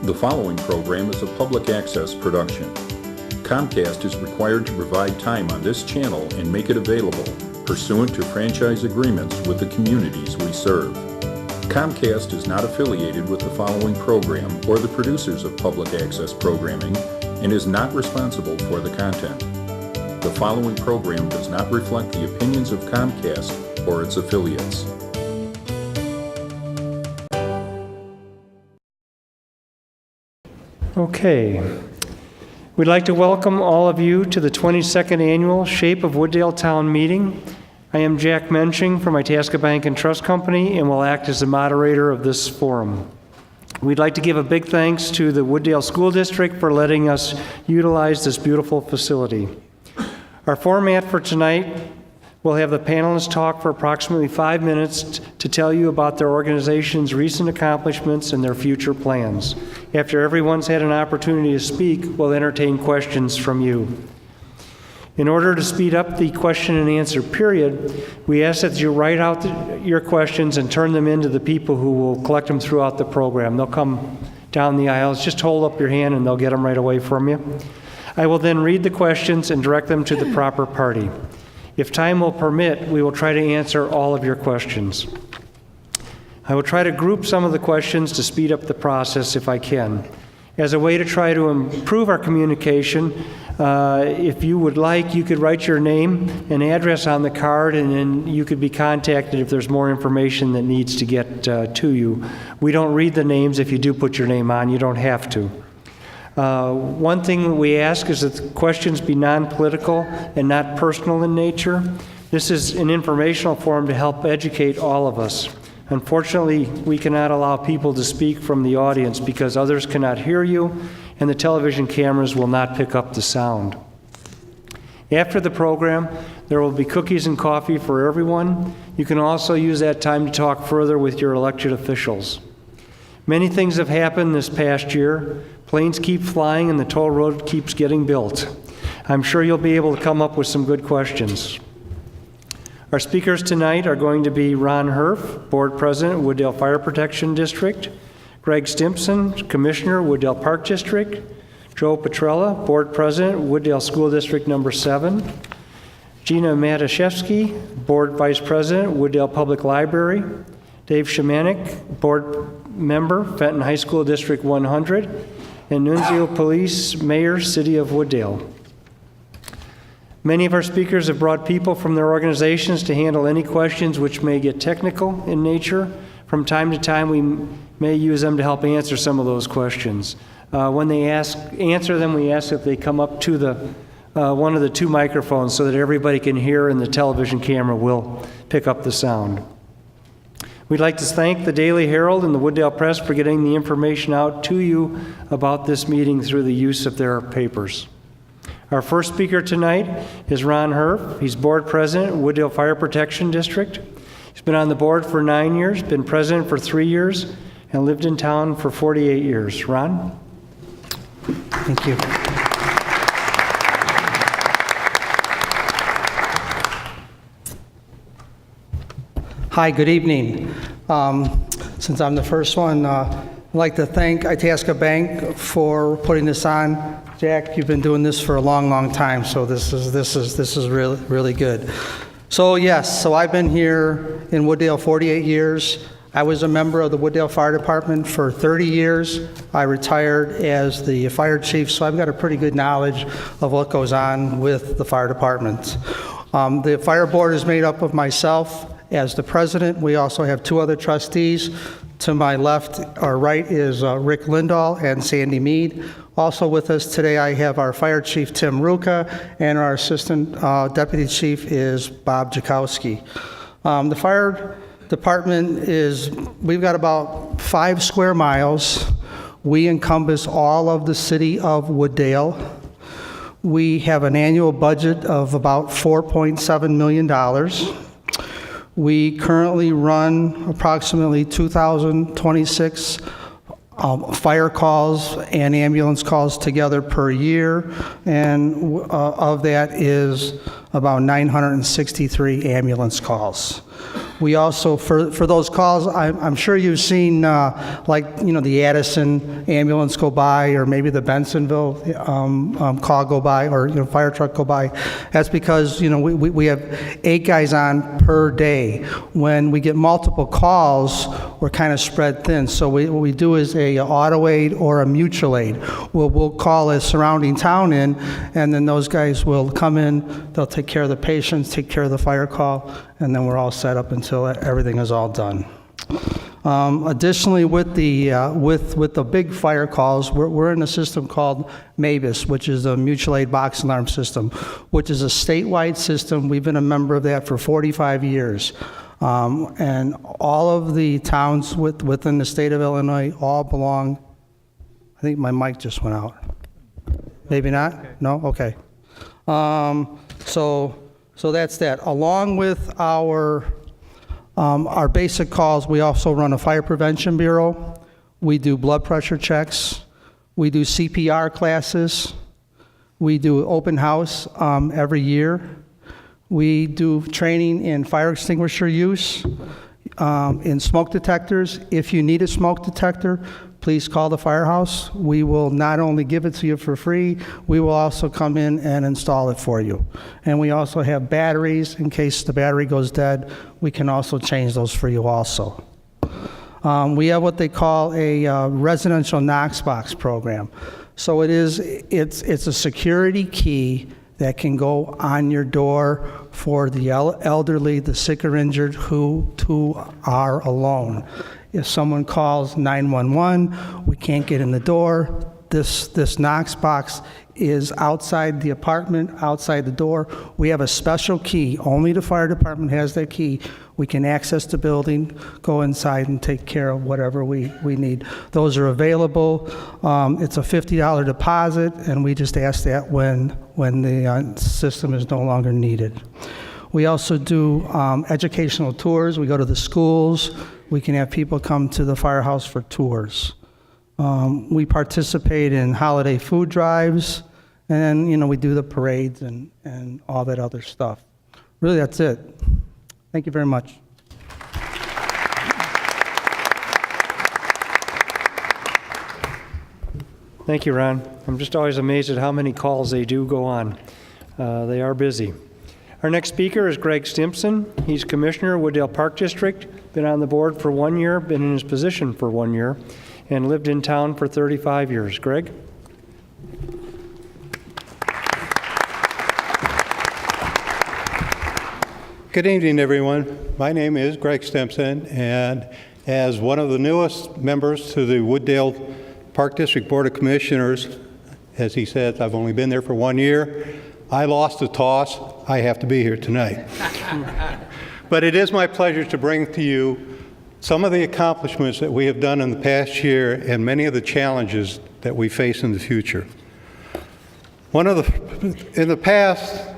The following program is a public access production. Comcast is required to provide time on this channel and make it available pursuant to franchise agreements with the communities we serve. Comcast is not affiliated with the following program or the producers of public access programming and is not responsible for the content. The following program does not reflect the opinions of Comcast or its affiliates. Okay. We'd like to welcome all of you to the 22nd Annual Shape of Wooddale Town Meeting. I am Jack Mensching from Itasca Bank and Trust Company and will act as the moderator of this forum. We'd like to give a big thanks to the Wooddale School District for letting us utilize this beautiful facility. Our format for tonight, we'll have the panelists talk for approximately 5 minutes to tell you about their organization's recent accomplishments and their future plans. After everyone's had an opportunity to speak, we'll entertain questions from you. In order to speed up the question and answer period, we ask that you write out your questions and turn them in to the people who will collect them throughout the program. They'll come down the aisles. Just hold up your hand and they'll get them right away from you. I will then read the questions and direct them to the proper party. If time will permit, we will try to answer all of your questions. I will try to group some of the questions to speed up the process if I can. As a way to try to improve our communication, if you would like, you could write your name and address on the card, and then you could be contacted if there's more information that needs to get to you. We don't read the names. If you do put your name on, you don't have to. One thing we ask is that the questions be non-political and not personal in nature. This is an informational forum to help educate all of us. Unfortunately, we cannot allow people to speak from the audience because others cannot hear you and the television cameras will not pick up the sound. After the program, there will be cookies and coffee for everyone. You can also use that time to talk further with your elected officials. Many things have happened this past year. Planes keep flying and the toll road keeps getting built. I'm sure you'll be able to come up with some good questions. Our speakers tonight are going to be Ron Herff, Board President, Wooddale Fire Protection District, Greg Stimpson, Commissioner, Wooddale Park District, Joe Petrella, Board President, Wooddale School District Number 7, Gina Matuszewski, Board Vice President, Wooddale Public Library, Dave Shemanek, Board Member, Fenton High School District 100, and Nunzio Police, Mayor, City of Wooddale. Many of our speakers have brought people from their organizations to handle any questions which may get technical in nature. From time to time, we may use them to help answer some of those questions. When they answer them, we ask that they come up to the one of the two microphones so that everybody can hear and the television camera will pick up the sound. We'd like to thank the Daily Herald and the Wooddale Press for getting the information out to you about this meeting through the use of their papers. Our first speaker tonight is Ron Herff. He's Board President, Wooddale Fire Protection District. He's been on the board for 9 years, been president for 3 years, and lived in town for 48 years. Ron? Thank you. Hi, good evening. Since I'm the first one, I'd like to thank Itasca Bank for putting this on. Jack, you've been doing this for a long, long time, so this is really good. So yes, I've been here in Wooddale 48 years. I was a member of the Wooddale Fire Department for 30 years. I retired as the fire chief, so I've got a pretty good knowledge of what goes on with the fire department. The fire board is made up of myself as the president. We also have 2 other trustees. To my left or right is Rick Lindahl and Sandy Mead. Also with us today, I have our fire chief, Tim Ruka, and our assistant deputy chief is Bob Jakowski. The fire department we've got about 5 square miles. We encompass all of the city of Wooddale. We have an annual budget of about $4.7 million. We currently run approximately 2,026 fire calls and ambulance calls together per year, and of that is about 963 ambulance calls. We also, for those calls, I'm sure you've seen, the Addison ambulance go by, or maybe the Bensonville call go by, or, fire truck go by. That's because, we have 8 guys on per day. When we get multiple calls, we're kind of spread thin. So what we do is a auto aid or a mutual aid. We'll call a surrounding town in, and then those guys will come in, they'll take care of the patients, take care of the fire call, and then we're all set up until everything is all done. Additionally, with the big fire calls, we're in a system called MABUS, which is a mutual aid box alarm system, which is a statewide system. We've been a member of that for 45 years. And all of the towns within the state of Illinois all belong. I think my mic just went out. Maybe not? Okay. No? Okay. So that's that. Along with our basic calls, we also run a fire prevention bureau. We do blood pressure checks. We do CPR classes. We do open house every year. We do training in fire extinguisher use, in smoke detectors. If you need a smoke detector, please call the firehouse. We will not only give it to you for free, we will also come in and install it for you. And we also have batteries. In case the battery goes dead, we can also change those for you also. We have what they call a residential Knox box program. So it's a security key that can go on your door for the elderly, the sick or injured who are alone. If someone calls 911, we can't get in the door, this Knox box is outside the apartment, outside the door. We have a special key. Only the fire department has that key. We can access the building, go inside, and take care of whatever we need. Those are available. It's a $50 deposit, and we just ask that when the system is no longer needed. We also do educational tours. We go to the schools. We can have people come to the firehouse for tours. We participate in holiday food drives, and then, we do the parades and all that other stuff. Really, that's it. Thank you very much. Thank you, Ron. I'm just always amazed at how many calls they do go on. They are busy. Our next speaker is Greg Stimpson. He's Commissioner, Wooddale Park District, been on the board for 1 year, been in his position for 1 year, and lived in town for 35 years. Greg? Good evening, everyone. My name is Greg Stimpson, and as one of the newest members to the Wooddale Park District Board of Commissioners, as he said, I've only been there for 1 year. I lost the toss. I have to be here tonight. But it is my pleasure to bring to you some of the accomplishments that we have done in the past year and many of the challenges that we face in the future. In the past,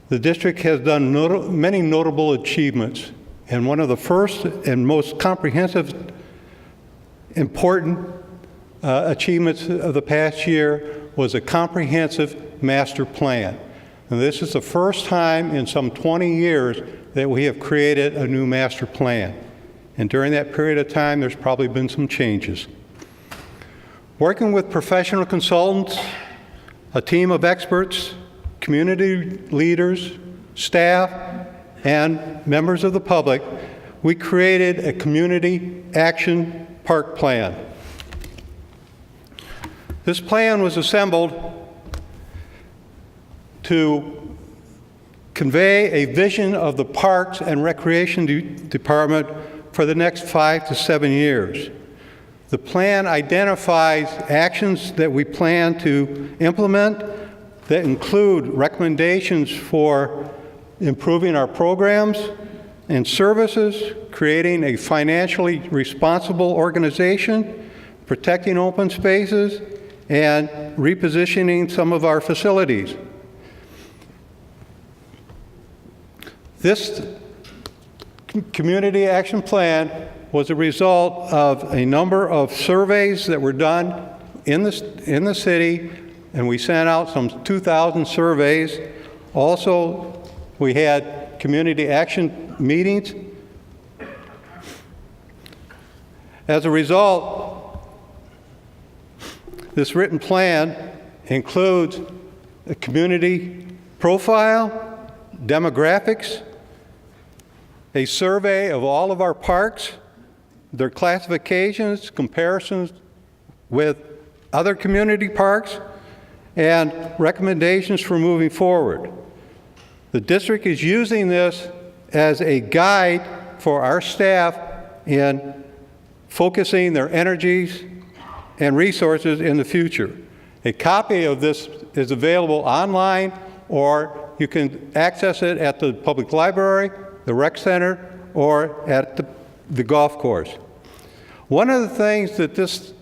the district has done many notable achievements, and one of the first and most comprehensive, important achievements of the past year was a comprehensive master plan. And this is the first time in some 20 years that we have created a new master plan. And during that period of time, there's probably been some changes. Working with professional consultants, a team of experts, community leaders, staff, and members of the public, we created a community action park plan. This plan was assembled to convey a vision of the Parks and Recreation Department for the next 5 to 7 years. The plan identifies actions that we plan to implement that include recommendations for improving our programs and services, creating a financially responsible organization, protecting open spaces, and repositioning some of our facilities. This community action plan was a result of a number of surveys that were done in the city, and we sent out some 2,000 surveys. Also, we had community action meetings, As a result, this written plan includes a community profile, demographics, a survey of all of our parks, their classifications, comparisons with other community parks, and recommendations for moving forward. The district is using this as a guide for our staff in focusing their energies and resources in the future. A copy of this is available online, or you can access it at the public library, the rec center, or at the golf course. One of the things that this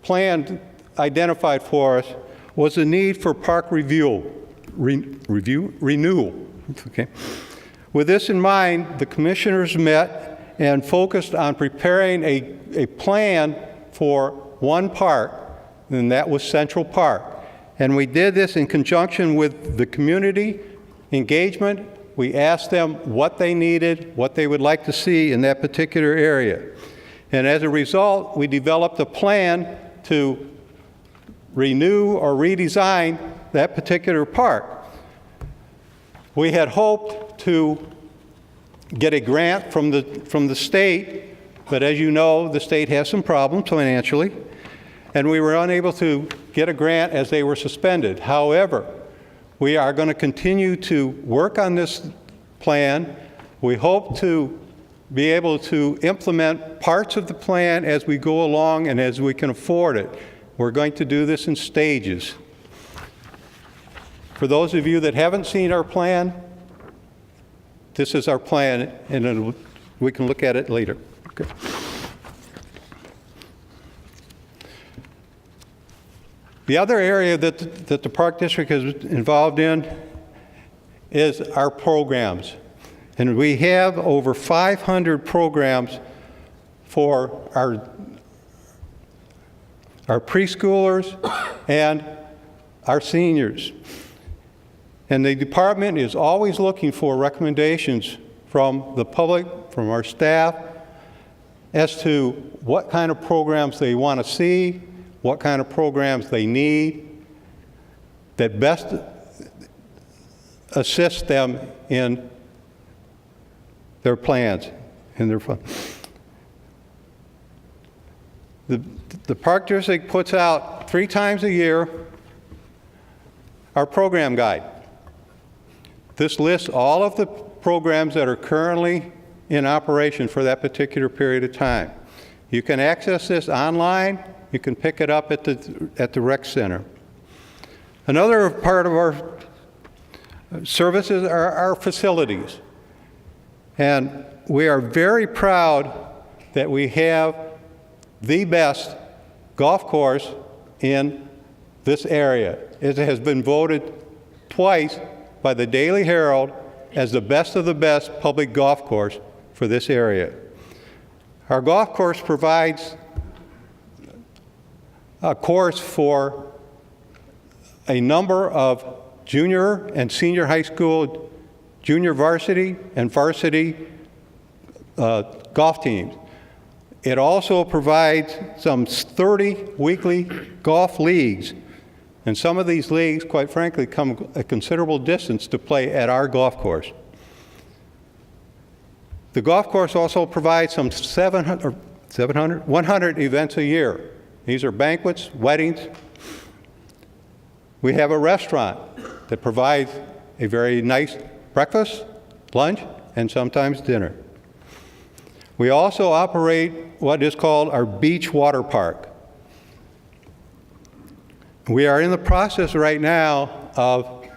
plan identified for us was the need for park renewal. Okay. With this in mind, the commissioners met and focused on preparing a plan for one park, and that was Central Park. And we did this in conjunction with the community engagement. We asked them what they needed, what they would like to see in that particular area. And as a result, we developed a plan to renew or redesign that particular park. We had hoped to get a grant from the state, but as you know, the state has some problems financially, and we were unable to get a grant as they were suspended. However, we are going to continue to work on this plan. We hope to be able to implement parts of the plan as we go along and as we can afford it. We're going to do this in stages. For those of you that haven't seen our plan, this is our plan, and we can look at it later. Okay. The other area that the Park District is involved in is our programs. And we have over 500 programs for our preschoolers and our seniors. And the department is always looking for recommendations from the public, from our staff, as to what kind of programs they want to see, what kind of programs they need that best assist them in their plans and their fun. The Park District puts out 3 times a year our program guide. This lists all of the programs that are currently in operation for that particular period of time. You can access this online. You can pick it up at the rec center. Another part of our services are our facilities. And we are very proud that we have the best golf course in this area. It has been voted twice by the Daily Herald as the best of the best public golf course for this area. Our golf course provides a course for a number of junior and senior high school, junior varsity and varsity golf teams. It also provides some 30 weekly golf leagues. And some of these leagues, quite frankly, come a considerable distance to play at our golf course. The golf course also provides some 100 events a year. These are banquets, weddings. We have a restaurant that provides a very nice breakfast, lunch, and sometimes dinner. We also operate what is called our beach water park. We are in the process right now of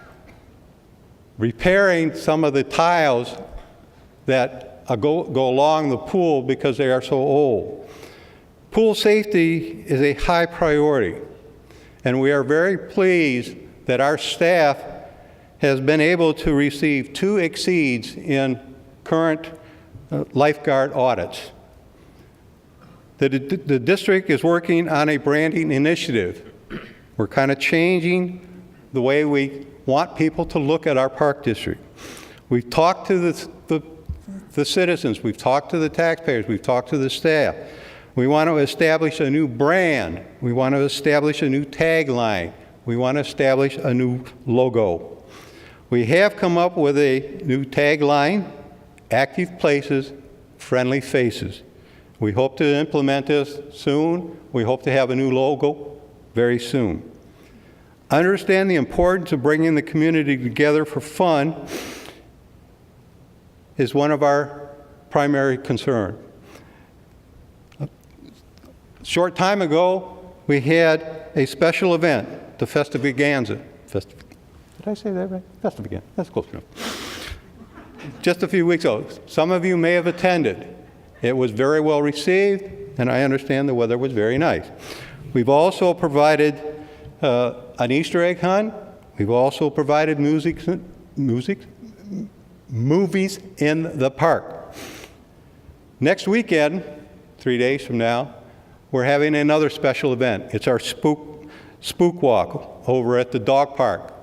repairing some of the tiles that go along the pool because they are so old. Pool safety is a high priority, and we are very pleased that our staff has been able to receive 2 exceeds in current lifeguard audits. The district is working on a branding initiative. We're kind of changing the way we want people to look at our park district. We've talked to the citizens, we've talked to the taxpayers, we've talked to the staff. We want to establish a new brand. We want to establish a new tagline. We want to establish a new logo. We have come up with a new tagline, active places, friendly faces. We hope to implement this soon. We hope to have a new logo very soon. Understand the importance of bringing the community together for fun is one of our primary concerns. A short time ago, we had a special event, the Festivaganza. Did I say that right? Festivaganza, that's close enough. Just a few weeks ago. Some of you may have attended. It was very well received, and I understand the weather was very nice. We've also provided an Easter egg hunt. We've also provided movies in the park. Next weekend, 3 days from now, we're having another special event. It's our Spook Walk over at the dog park.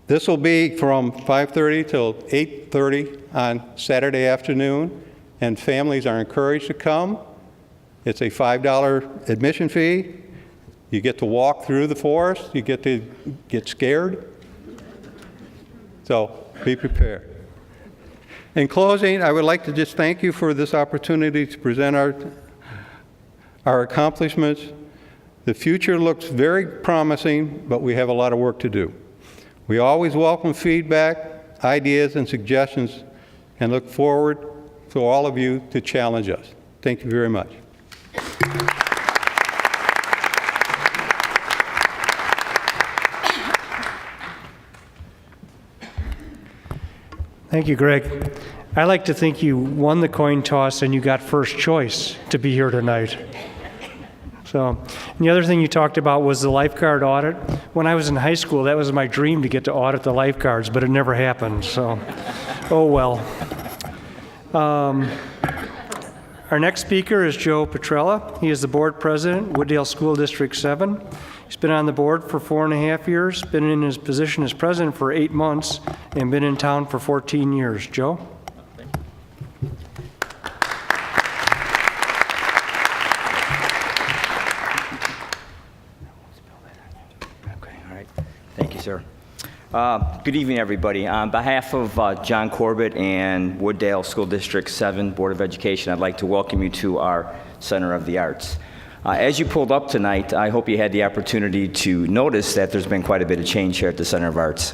This will be from 5:30 till 8:30 on Saturday afternoon, and families are encouraged to come. It's a $5 admission fee. You get to walk through the forest. You get to get scared. So be prepared. In closing, I would like to just thank you for this opportunity to present our accomplishments. The future looks very promising, but we have a lot of work to do. We always welcome feedback, ideas, and suggestions, and look forward to all of you to challenge us. Thank you very much. Thank you, Greg. I like to think you won the coin toss and you got first choice to be here tonight. So, and the other thing you talked about was the lifeguard audit. When I was in high school, that was my dream to get to audit the lifeguards, but it never happened, so, oh well. Our next speaker is Joe Petrella. He is the board president, Wooddale School District 7. He's been on the board for 4.5 years, been in his position as president for 8 months, and been in town for 14 years. Joe? Thank you, sir. Good evening, everybody. On behalf of John Corbett and Wooddale School District 7 Board of Education, I'd like to welcome you to our Center of the Arts. As you pulled up tonight, I hope you had the opportunity to notice that there's been quite a bit of change here at the Center of Arts.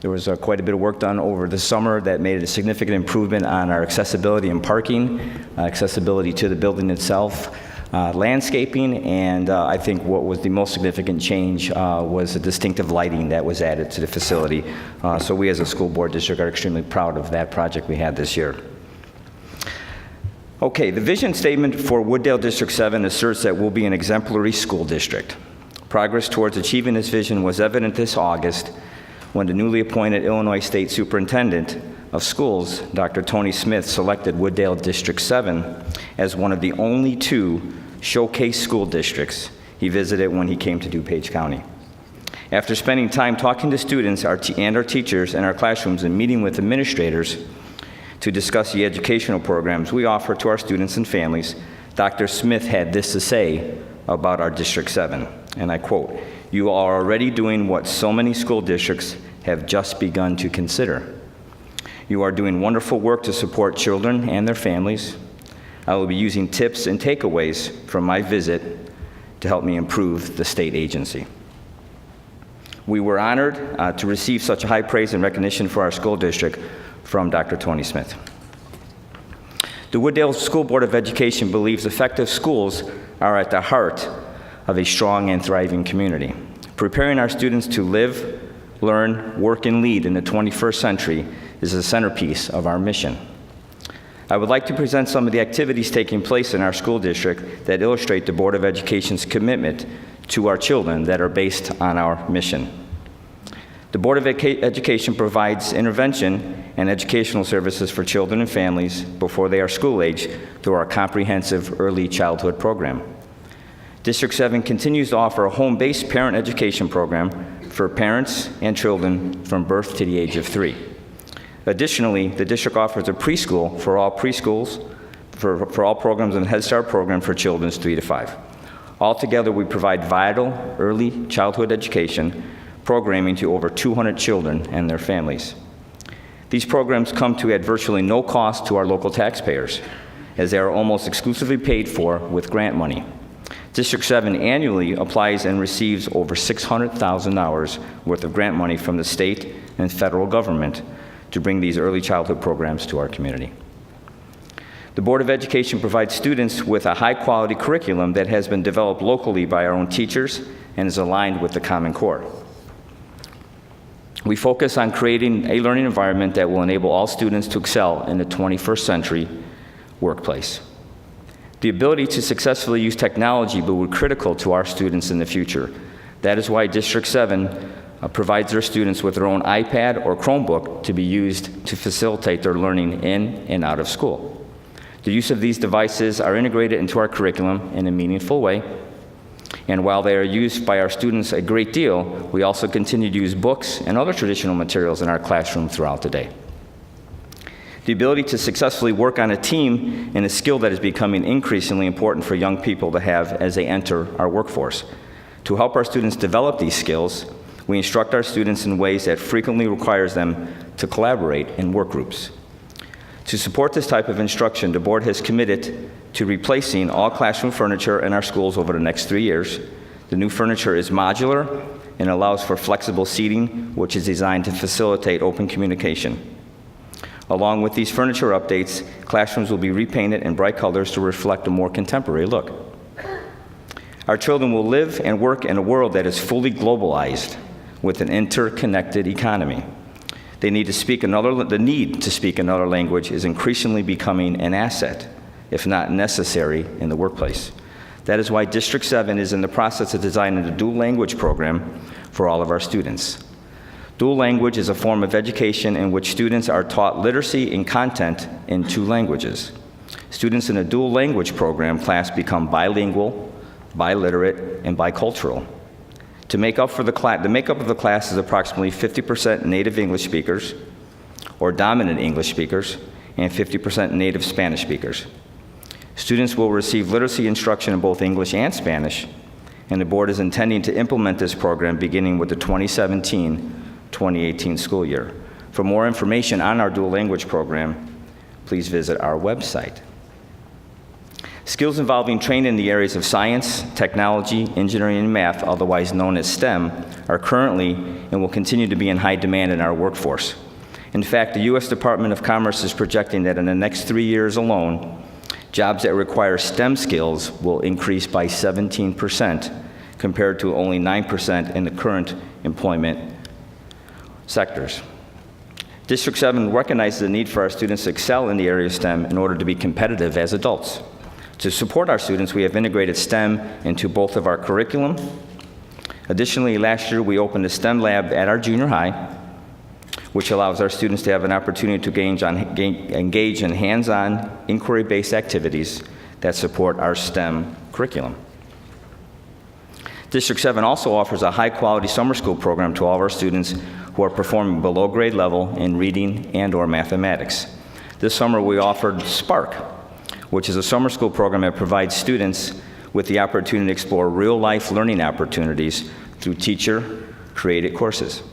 There was quite a bit of work done over the summer that made a significant improvement on our accessibility and parking, accessibility to the building itself, landscaping, and I think what was the most significant change was the distinctive lighting that was added to the facility. So we as a school board district are extremely proud of that project we had this year. Okay, the vision statement for Wooddale District 7 asserts that we'll be an exemplary school district. Progress towards achieving this vision was evident this August when the newly appointed Illinois State Superintendent of Schools, Dr. Tony Smith, selected Wooddale District 7 as one of the only 2 showcase school districts he visited when he came to DuPage County. After spending time talking to students and our teachers in our classrooms and meeting with administrators to discuss the educational programs we offer to our students and families, Dr. Smith had this to say about our District 7, and I quote, "You are already doing what so many school districts have just begun to consider. You are doing wonderful work to support children and their families. I will be using tips and takeaways from my visit to help me improve the state agency." We were honored to receive such high praise and recognition for our school district from Dr. Tony Smith. The Wooddale School Board of Education believes effective schools are at the heart of a strong and thriving community. Preparing our students to live, learn, work, and lead in the 21st century is the centerpiece of our mission. I would like to present some of the activities taking place in our school district that illustrate the Board of Education's commitment to our children that are based on our mission. The Board of Education provides intervention and educational services for children and families before they are school age through our comprehensive early childhood program. District 7 continues to offer a home-based parent education program for parents and children from birth to the age of 3. Additionally, the district offers a preschool for all preschools for all programs in the Head Start program for children 3 to 5. Altogether, we provide vital early childhood education programming to over 200 children and their families. These programs come to at virtually no cost to our local taxpayers, as they are almost exclusively paid for with grant money. District 7 annually applies and receives over $600,000 worth of grant money from the state and federal government to bring these early childhood programs to our community. The Board of Education provides students with a high-quality curriculum that has been developed locally by our own teachers and is aligned with the Common Core. We focus on creating a learning environment that will enable all students to excel in the 21st century workplace. The ability to successfully use technology will be critical to our students in the future. That is why District 7 provides their students with their own iPad or Chromebook to be used to facilitate their learning in and out of school. The use of these devices are integrated into our curriculum in a meaningful way, and while they are used by our students a great deal, we also continue to use books and other traditional materials in our classroom throughout the day. The ability to successfully work on a team is a skill that is becoming increasingly important for young people to have as they enter our workforce. To help our students develop these skills, we instruct our students in ways that frequently requires them to collaborate in work groups. To support this type of instruction, the board has committed to replacing all classroom furniture in our schools over the next 3 years. The new furniture is modular and allows for flexible seating, which is designed to facilitate open communication. Along with these furniture updates, classrooms will be repainted in bright colors to reflect a more contemporary look. Our children will live and work in a world that is fully globalized with an interconnected economy. The need to speak another language is increasingly becoming an asset, if not necessary, in the workplace. That is why District 7 is in the process of designing a dual language program for all of our students. Dual language is a form of education in which students are taught literacy and content in 2 languages. Students in a dual language program class become bilingual, biliterate, and bicultural. The makeup of the class is approximately 50% native English speakers or dominant English speakers and 50% native Spanish speakers. Students will receive literacy instruction in both English and Spanish, and the board is intending to implement this program beginning with the 2017-2018 school year. For more information on our dual language program, please visit our website. Skills involving training in the areas of science, technology, engineering, and math, otherwise known as STEM, are currently and will continue to be in high demand in our workforce. In fact, the U.S. Department of Commerce is projecting that in the next 3 years alone, jobs that require STEM skills will increase by 17% compared to only 9% in the current employment sectors. District 7 recognizes the need for our students to excel in the area of STEM in order to be competitive as adults. To support our students, we have integrated STEM into both of our curriculum. Additionally, last year we opened a STEM lab at our junior high, which allows our students to have an opportunity to engage in hands-on, inquiry-based activities that support our STEM curriculum. District 7 also offers a high-quality summer school program to all of our students who are performing below grade level in reading and/or mathematics. This summer we offered Spark, which is a summer school program that provides students with the opportunity to explore real-life learning opportunities through teacher-created courses.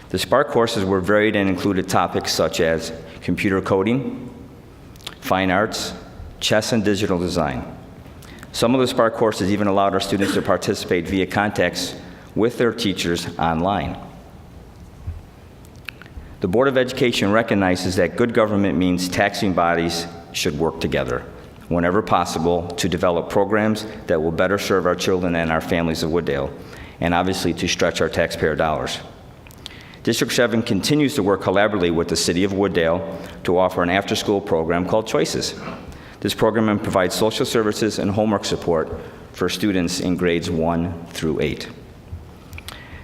The Spark courses were varied and included topics such as computer coding, fine arts, chess, and digital design. Some of the Spark courses even allowed our students to participate via contacts with their teachers online. The Board of Education recognizes that good government means taxing bodies should work together whenever possible to develop programs that will better serve our children and our families of Wooddale, and obviously to stretch our taxpayer dollars. District 7 continues to work collaboratively with the City of Wooddale to offer an after-school program called Choices. This program provides social services and homework support for students in grades 1 through 8.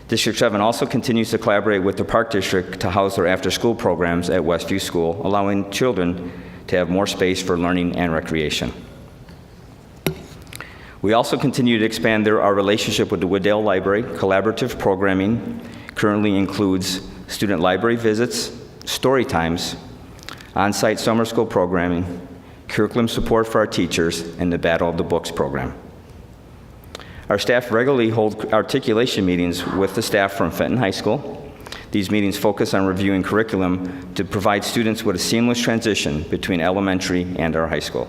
District 7 also continues to collaborate with the Park District to house their after-school programs at Westview School, allowing children to have more space for learning and recreation. We also continue to expand our relationship with the Wooddale Library. Collaborative programming currently includes student library visits, story times, on-site summer school programming, curriculum support for our teachers, and the Battle of the Books program. Our staff regularly hold articulation meetings with the staff from Fenton High School. These meetings focus on reviewing curriculum to provide students with a seamless transition between elementary and our high school.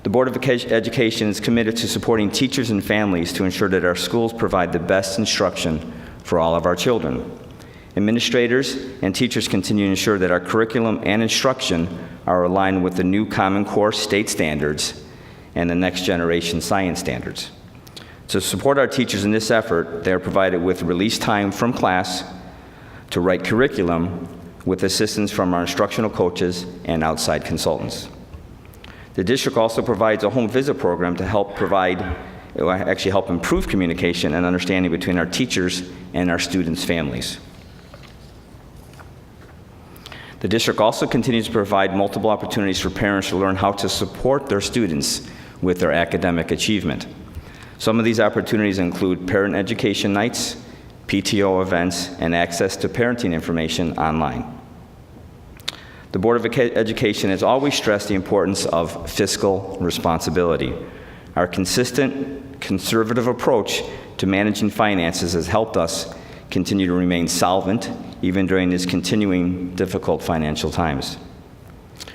The Board of Education is committed to supporting teachers and families to ensure that our schools provide the best instruction for all of our children. Administrators and teachers continue to ensure that our curriculum and instruction are aligned with the new Common Core state standards and the next generation science standards. To support our teachers in this effort, they are provided with release time from class to write curriculum with assistance from our instructional coaches and outside consultants. The district also provides a home visit program to help improve communication and understanding between our teachers and our students' families. The district also continues to provide multiple opportunities for parents to learn how to support their students with their academic achievement. Some of these opportunities include parent education nights, PTO events, and access to parenting information online. The Board of Education has always stressed the importance of fiscal responsibility. Our consistent, conservative approach to managing finances has helped us continue to remain solvent even during these continuing difficult financial times.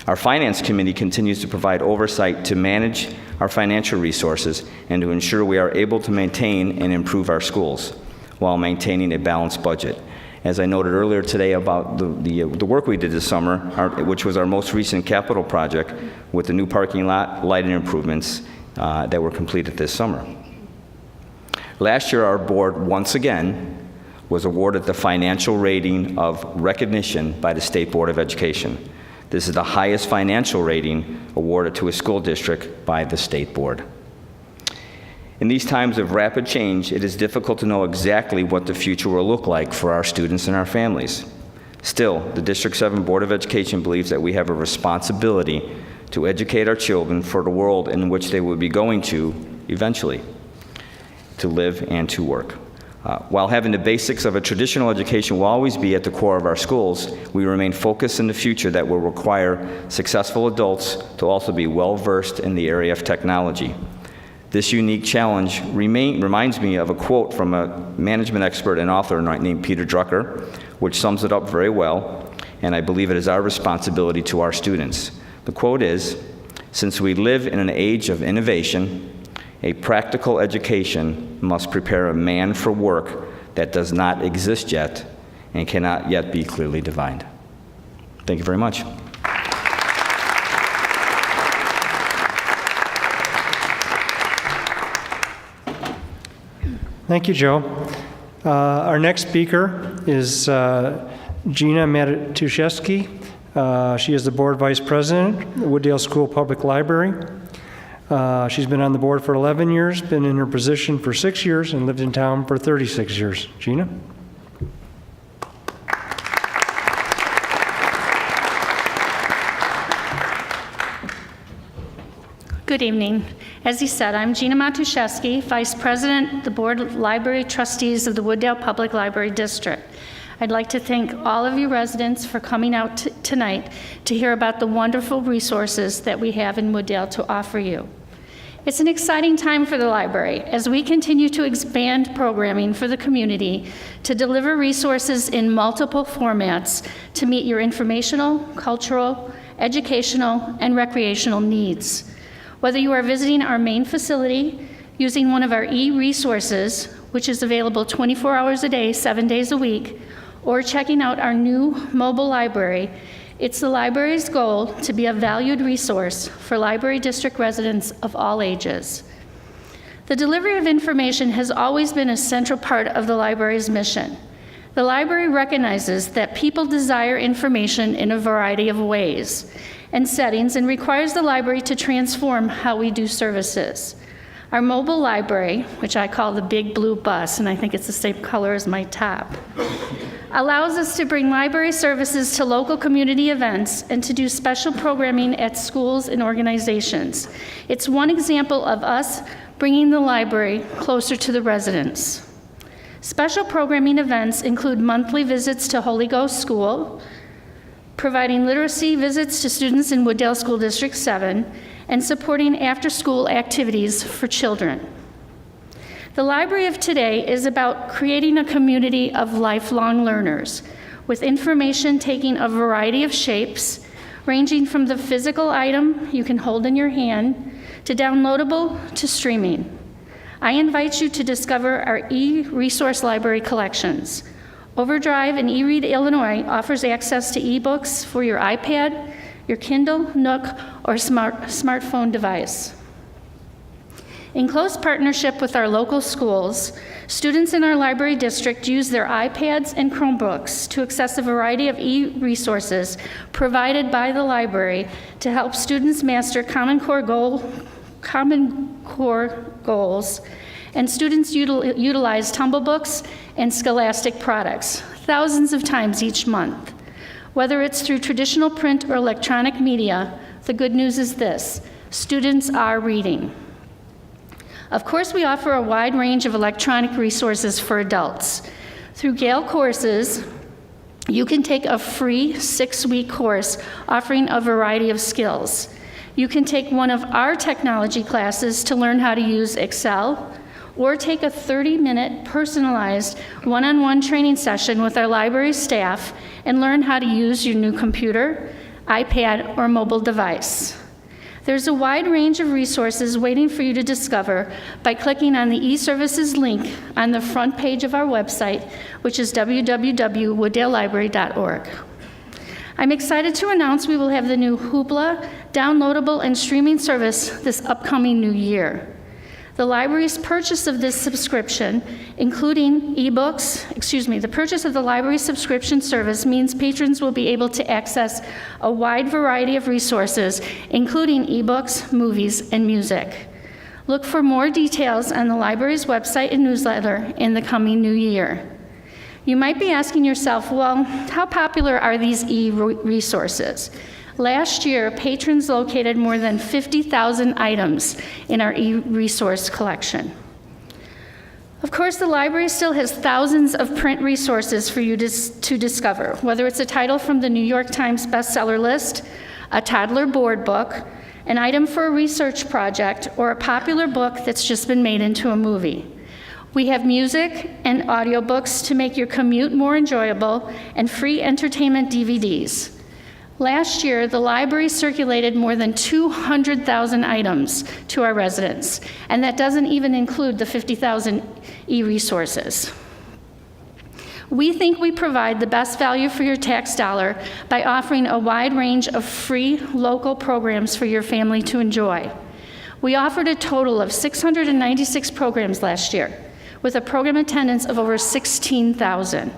Our Finance Committee continues to provide oversight to manage our financial resources and to ensure we are able to maintain and improve our schools while maintaining a balanced budget. As I noted earlier today about the work we did this summer, which was our most recent capital project with the new parking lot lighting improvements that were completed this summer. Last year, our board once again was awarded the financial rating of recognition by the State Board of Education. This is the highest financial rating awarded to a school district by the State Board. In these times of rapid change, it is difficult to know exactly what the future will look like for our students and our families. Still, the District 7 Board of Education believes that we have a responsibility to educate our children for the world in which they will be going to eventually, to live and to work. While having the basics of a traditional education will always be at the core of our schools, we remain focused in the future that will require successful adults to also be well-versed in the area of technology. This unique challenge reminds me of a quote from a management expert and author named Peter Drucker, which sums it up very well, and I believe it is our responsibility to our students. The quote is, "Since we live in an age of innovation, a practical education must prepare a man for work that does not exist yet and cannot yet be clearly defined." Thank you very much. Thank you, Joe. Our next speaker is Gina Matuszewski. She is the Board Vice President at Wooddale School Public Library. She's been on the board for 11 years, been in her position for 6 years, and lived in town for 36 years. Gina? Good evening. As he said, I'm Gina Matuszewski, Vice President, the Board of Library Trustees of the Wooddale Public Library District. I'd like to thank all of you residents for coming out tonight to hear about the wonderful resources that we have in Wooddale to offer you. It's an exciting time for the library as we continue to expand programming for the community to deliver resources in multiple formats to meet your informational, cultural, educational, and recreational needs. Whether you are visiting our main facility, using one of our e-resources, which is available 24 hours a day, 7 days a week, or checking out our new mobile library, it's the library's goal to be a valued resource for library district residents of all ages. The delivery of information has always been a central part of the library's mission. The library recognizes that people desire information in a variety of ways and settings and requires the library to transform how we do services. Our mobile library, which I call the big blue bus, and I think it's the same color as my top, allows us to bring library services to local community events and to do special programming at schools and organizations. It's one example of us bringing the library closer to the residents. Special programming events include monthly visits to Holy Ghost School, providing literacy visits to students in Wooddale School District 7, and supporting after-school activities for children. The library of today is about creating a community of lifelong learners, with information taking a variety of shapes, ranging from the physical item you can hold in your hand, to downloadable to streaming. I invite you to discover our e-resource library collections. Overdrive and eRead Illinois offers access to ebooks for your iPad, your Kindle, Nook, or smartphone device. In close partnership with our local schools, students in our library district use their iPads and Chromebooks to access a variety of e-resources provided by the library to help students master Common Core goals, and students utilize Tumble Books and Scholastic products thousands of times each month. Whether it's through traditional print or electronic media, the good news is this: students are reading. Of course, we offer a wide range of electronic resources for adults. Through Gale Courses, you can take a free 6-week course offering a variety of skills. You can take one of our technology classes to learn how to use Excel, or take a 30-minute personalized one-on-one training session with our library staff and learn how to use your new computer, iPad, or mobile device. There's a wide range of resources waiting for you to discover by clicking on the e-services link on the front page of our website, which is www.wooddalelibrary.org. I'm excited to announce we will have the new Hoopla downloadable and streaming service this upcoming new year. The library's purchase of this subscription, including the purchase of the library subscription service means patrons will be able to access a wide variety of resources, including ebooks, movies, and music. Look for more details on the library's website and newsletter in the coming new year. You might be asking yourself, well, how popular are these e-resources? Last year, patrons located more than 50,000 items in our e-resource collection. Of course, the library still has thousands of print resources for you to discover, whether it's a title from the New York Times bestseller list, a toddler board book, an item for a research project, or a popular book that's just been made into a movie. We have music and audiobooks to make your commute more enjoyable, and free entertainment DVDs. Last year, the library circulated more than 200,000 items to our residents, and that doesn't even include the 50,000 e-resources. We think we provide the best value for your tax dollar by offering a wide range of free local programs for your family to enjoy. We offered a total of 696 programs last year, with a program attendance of over 16,000.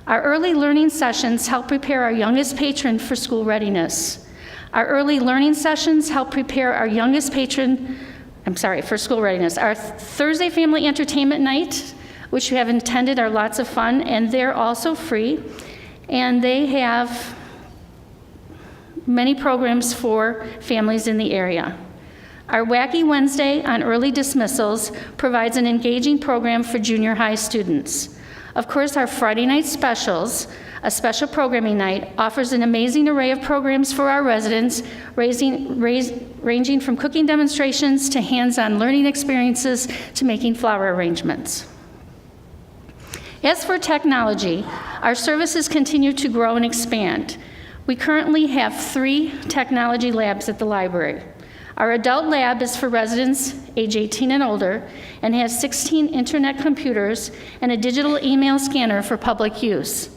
Our early learning sessions help prepare our youngest patron for school readiness. Our early learning sessions help prepare our youngest patron, for school readiness. Our Thursday family entertainment night, which you have attended, are lots of fun, and they're also free. And they have many programs for families in the area. Our Wacky Wednesday on early dismissals provides an engaging program for junior high students. Of course, our Friday night specials, a special programming night, offers an amazing array of programs for our residents, ranging from cooking demonstrations to hands-on learning experiences to making flower arrangements. As for technology, our services continue to grow and expand. We currently have 3 technology labs at the library. Our adult lab is for residents age 18 and older and has 16 internet computers and a digital email scanner for public use.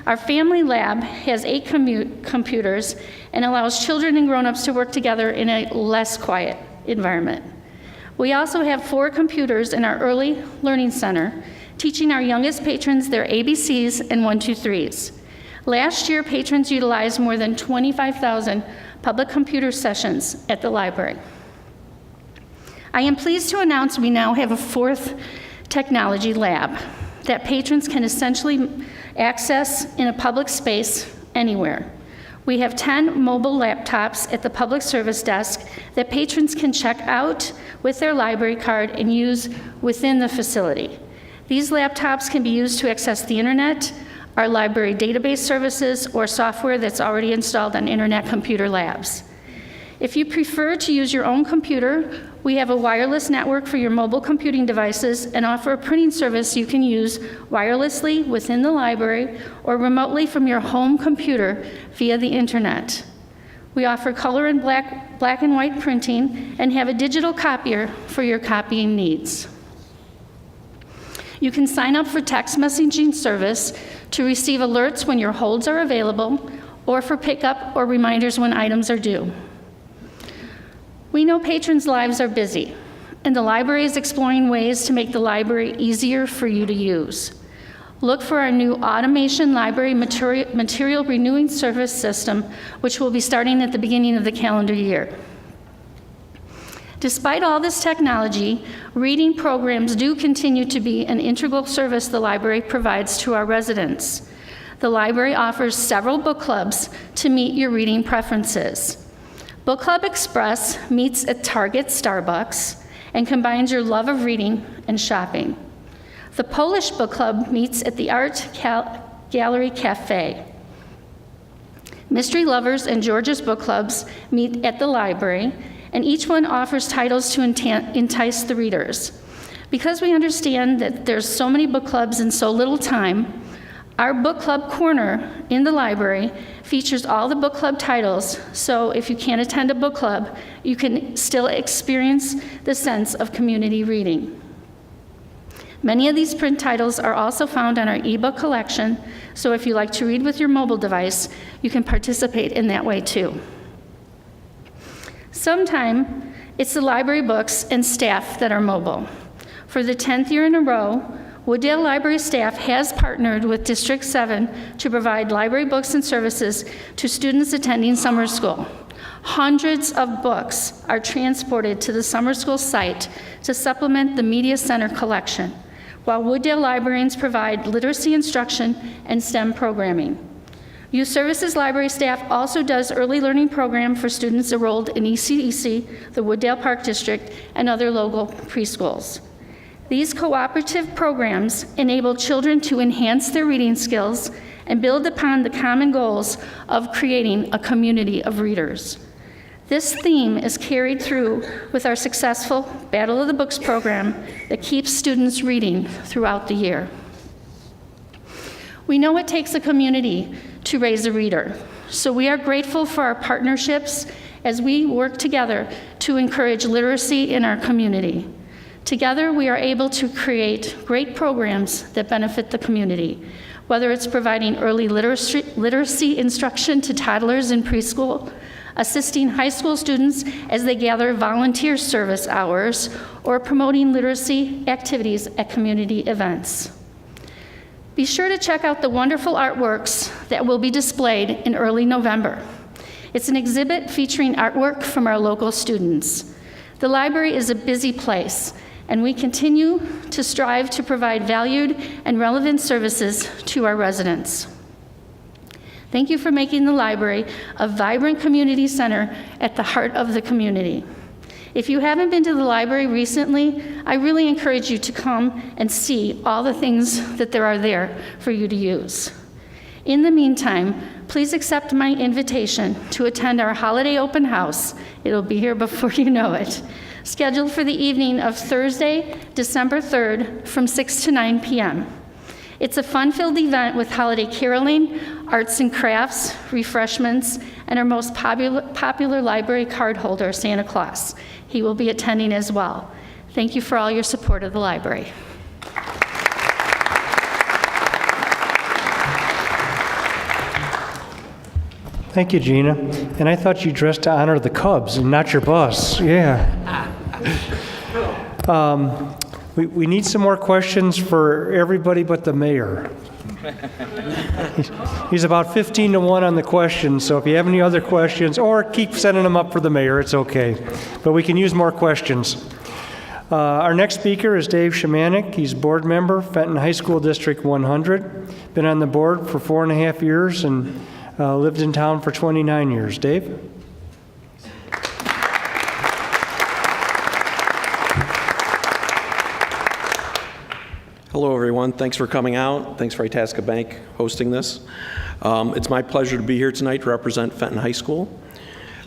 Our family lab has 8 computers and allows children and grown-ups to work together in a less quiet environment. We also have 4 computers in our early learning center, teaching our youngest patrons their ABCs and 1, 2, 3s. Last year, patrons utilized more than 25,000 public computer sessions at the library. I am pleased to announce we now have a 4th technology lab that patrons can essentially access in a public space anywhere. We have 10 mobile laptops at the public service desk that patrons can check out with their library card and use within the facility. These laptops can be used to access the internet, our library database services, or software that's already installed on Internet Computer Labs. If you prefer to use your own computer, we have a wireless network for your mobile computing devices and offer a printing service you can use wirelessly within the library or remotely from your home computer via the internet. We offer color and black and white printing and have a digital copier for your copying needs. You can sign up for text messaging service to receive alerts when your holds are available or for pickup or reminders when items are due. We know patrons' lives are busy, and the library is exploring ways to make the library easier for you to use. Look for our new automation library material renewing service system, which will be starting at the beginning of the calendar year. Despite all this technology, reading programs do continue to be an integral service the library provides to our residents. The library offers several book clubs to meet your reading preferences. Book Club Express meets at Target, Starbucks, and combines your love of reading and shopping. The Polish Book Club meets at the Art Gallery Cafe. Mystery Lovers and George's Book Clubs meet at the library, and each one offers titles to entice the readers. Because we understand that there's so many book clubs and so little time, our book club corner in the library features all the book club titles, so if you can't attend a book club, you can still experience the sense of community reading. Many of these print titles are also found on our ebook collection, so if you like to read with your mobile device, you can participate in that way too. Sometime, it's the library books and staff that are mobile. For the 10th year in a row, Wooddale Library staff has partnered with District 7 to provide library books and services to students attending summer school. Hundreds of books are transported to the summer school site to supplement the Media Center collection, while Wooddale librarians provide literacy instruction and STEM programming. Youth Services Library staff also does early learning program for students enrolled in ECEC, the Wooddale Park District, and other local preschools. These cooperative programs enable children to enhance their reading skills and build upon the common goals of creating a community of readers. This theme is carried through with our successful Battle of the Books program that keeps students reading throughout the year. We know it takes a community to raise a reader, so we are grateful for our partnerships as we work together to encourage literacy in our community. Together, we are able to create great programs that benefit the community, whether it's providing early literacy instruction to toddlers in preschool, assisting high school students as they gather volunteer service hours, or promoting literacy activities at community events. Be sure to check out the wonderful artworks that will be displayed in early November. It's an exhibit featuring artwork from our local students. The library is a busy place, and we continue to strive to provide valued and relevant services to our residents. Thank you for making the library a vibrant community center at the heart of the community. If you haven't been to the library recently, I really encourage you to come and see all the things that there are there for you to use. In the meantime, please accept my invitation to attend our holiday open house. It'll be here before you know it. Scheduled for the evening of Thursday, December 3rd from 6 to 9 p.m. It's a fun-filled event with holiday caroling, arts and crafts, refreshments, and our most popular library card holder, Santa Claus. He will be attending as well. Thank you for all your support of the library. Thank you, Gina. And I thought you dressed to honor the Cubs and not your bus. Yeah. We need some more questions for everybody but the mayor. He's about 15 to 1 on the questions, so if you have any other questions, or keep sending them up for the mayor, it's okay. But we can use more questions. Our next speaker is Dave Shemanek. He's board member, Fenton High School District 100. Been on the board for 4.5 years and lived in town for 29 years. Dave? Hello, everyone. Thanks for coming out. Thanks for Itasca Bank hosting this. It's my pleasure to be here tonight to represent Fenton High School.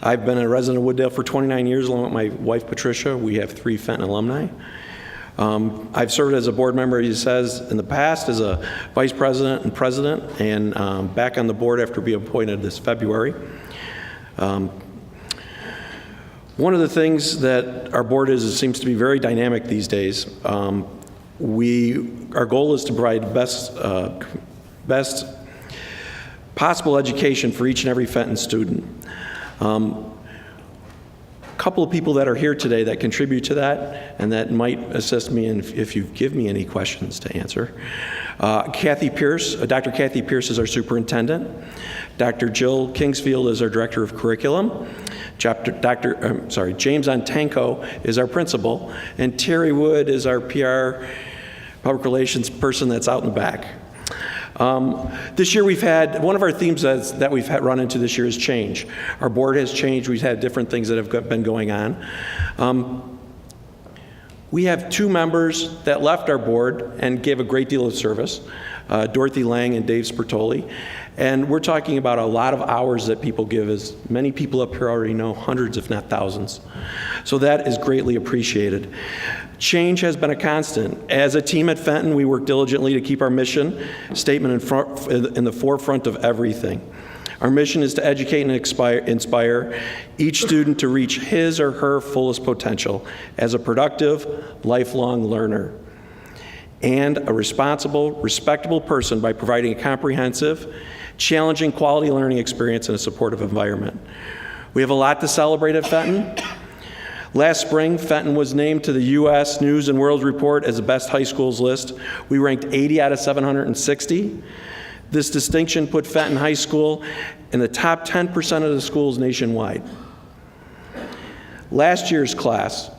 I've been a resident of Wooddale for 29 years, along with my wife, Patricia. We have 3 Fenton alumni. I've served as a board member, as he says, in the past as a vice president and president, and back on the board after being appointed this February. One of the things that our board is, it seems to be very dynamic these days. Our goal is to provide best possible education for each and every Fenton student. A couple of people that are here today that contribute to that and that might assist me if you give me any questions to answer. Kathy Pierce, Dr. Kathy Pierce is our superintendent. Dr. Jill Kingsfield is our director of curriculum. James Antanko is our principal, and Terry Wood is our PR public relations person that's out in the back. This year we've had, one of our themes that we've run into this year is change. Our board has changed. We've had different things that have been going on. We have 2 members that left our board and gave a great deal of service, Dorothy Lang and Dave Spertoli. And we're talking about a lot of hours that people give, as many people up here already know, hundreds if not thousands. So that is greatly appreciated. Change has been a constant. As a team at Fenton, we work diligently to keep our mission statement in the forefront of everything. Our mission is to educate and inspire each student to reach his or her fullest potential as a productive, lifelong learner and a responsible, respectable person by providing a comprehensive, challenging quality learning experience in a supportive environment. We have a lot to celebrate at Fenton. Last spring, Fenton was named to the U.S. News and World Report as the best high schools list. We ranked 80 out of 760. This distinction put Fenton High School in the top 10% of the schools nationwide. Last year's class,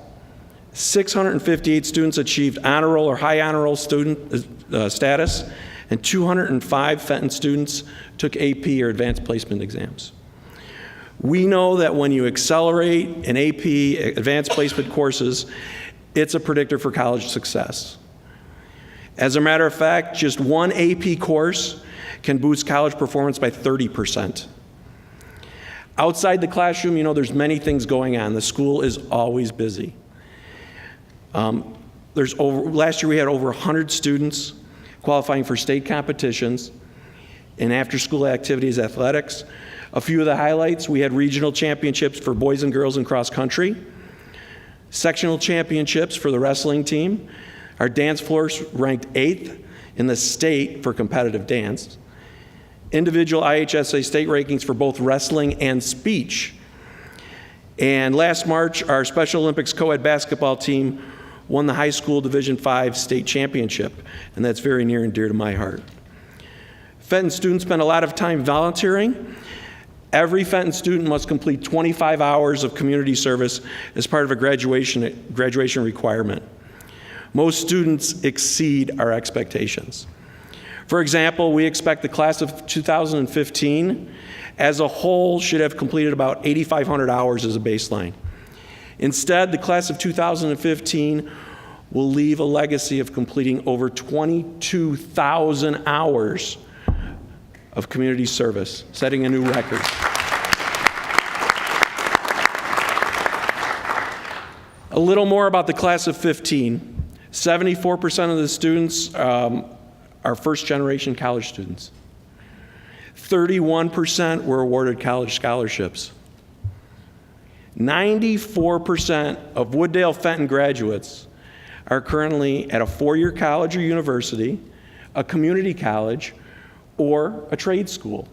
658 students achieved honor roll or high honor roll student status, and 205 Fenton students took AP or advanced placement exams. We know that when you accelerate in AP, advanced placement courses, it's a predictor for college success. As a matter of fact, just one AP course can boost college performance by 30%. Outside the classroom, you know, there's many things going on. The school is always busy. Last year we had over 100 students qualifying for state competitions in after-school activities, athletics. A few of the highlights, we had regional championships for boys and girls in cross country, sectional championships for the wrestling team. Our dance floors ranked 8th in the state for competitive dance. Individual IHSA state rankings for both wrestling and speech. And last March, our Special Olympics co-ed basketball team won the high school Division V state championship, and that's very near and dear to my heart. Fenton students spend a lot of time volunteering. Every Fenton student must complete 25 hours of community service as part of a graduation requirement. Most students exceed our expectations. For example, we expect the class of 2015 as a whole should have completed about 8,500 hours as a baseline. Instead, the class of 2015 will leave a legacy of completing over 22,000 hours of community service, setting a new record. A little more about the class of 15. 74% of the students are first-generation college students. 31% were awarded college scholarships. 94% of Wooddale Fenton graduates are currently at a 4-year college or university, a community college, or a trade school.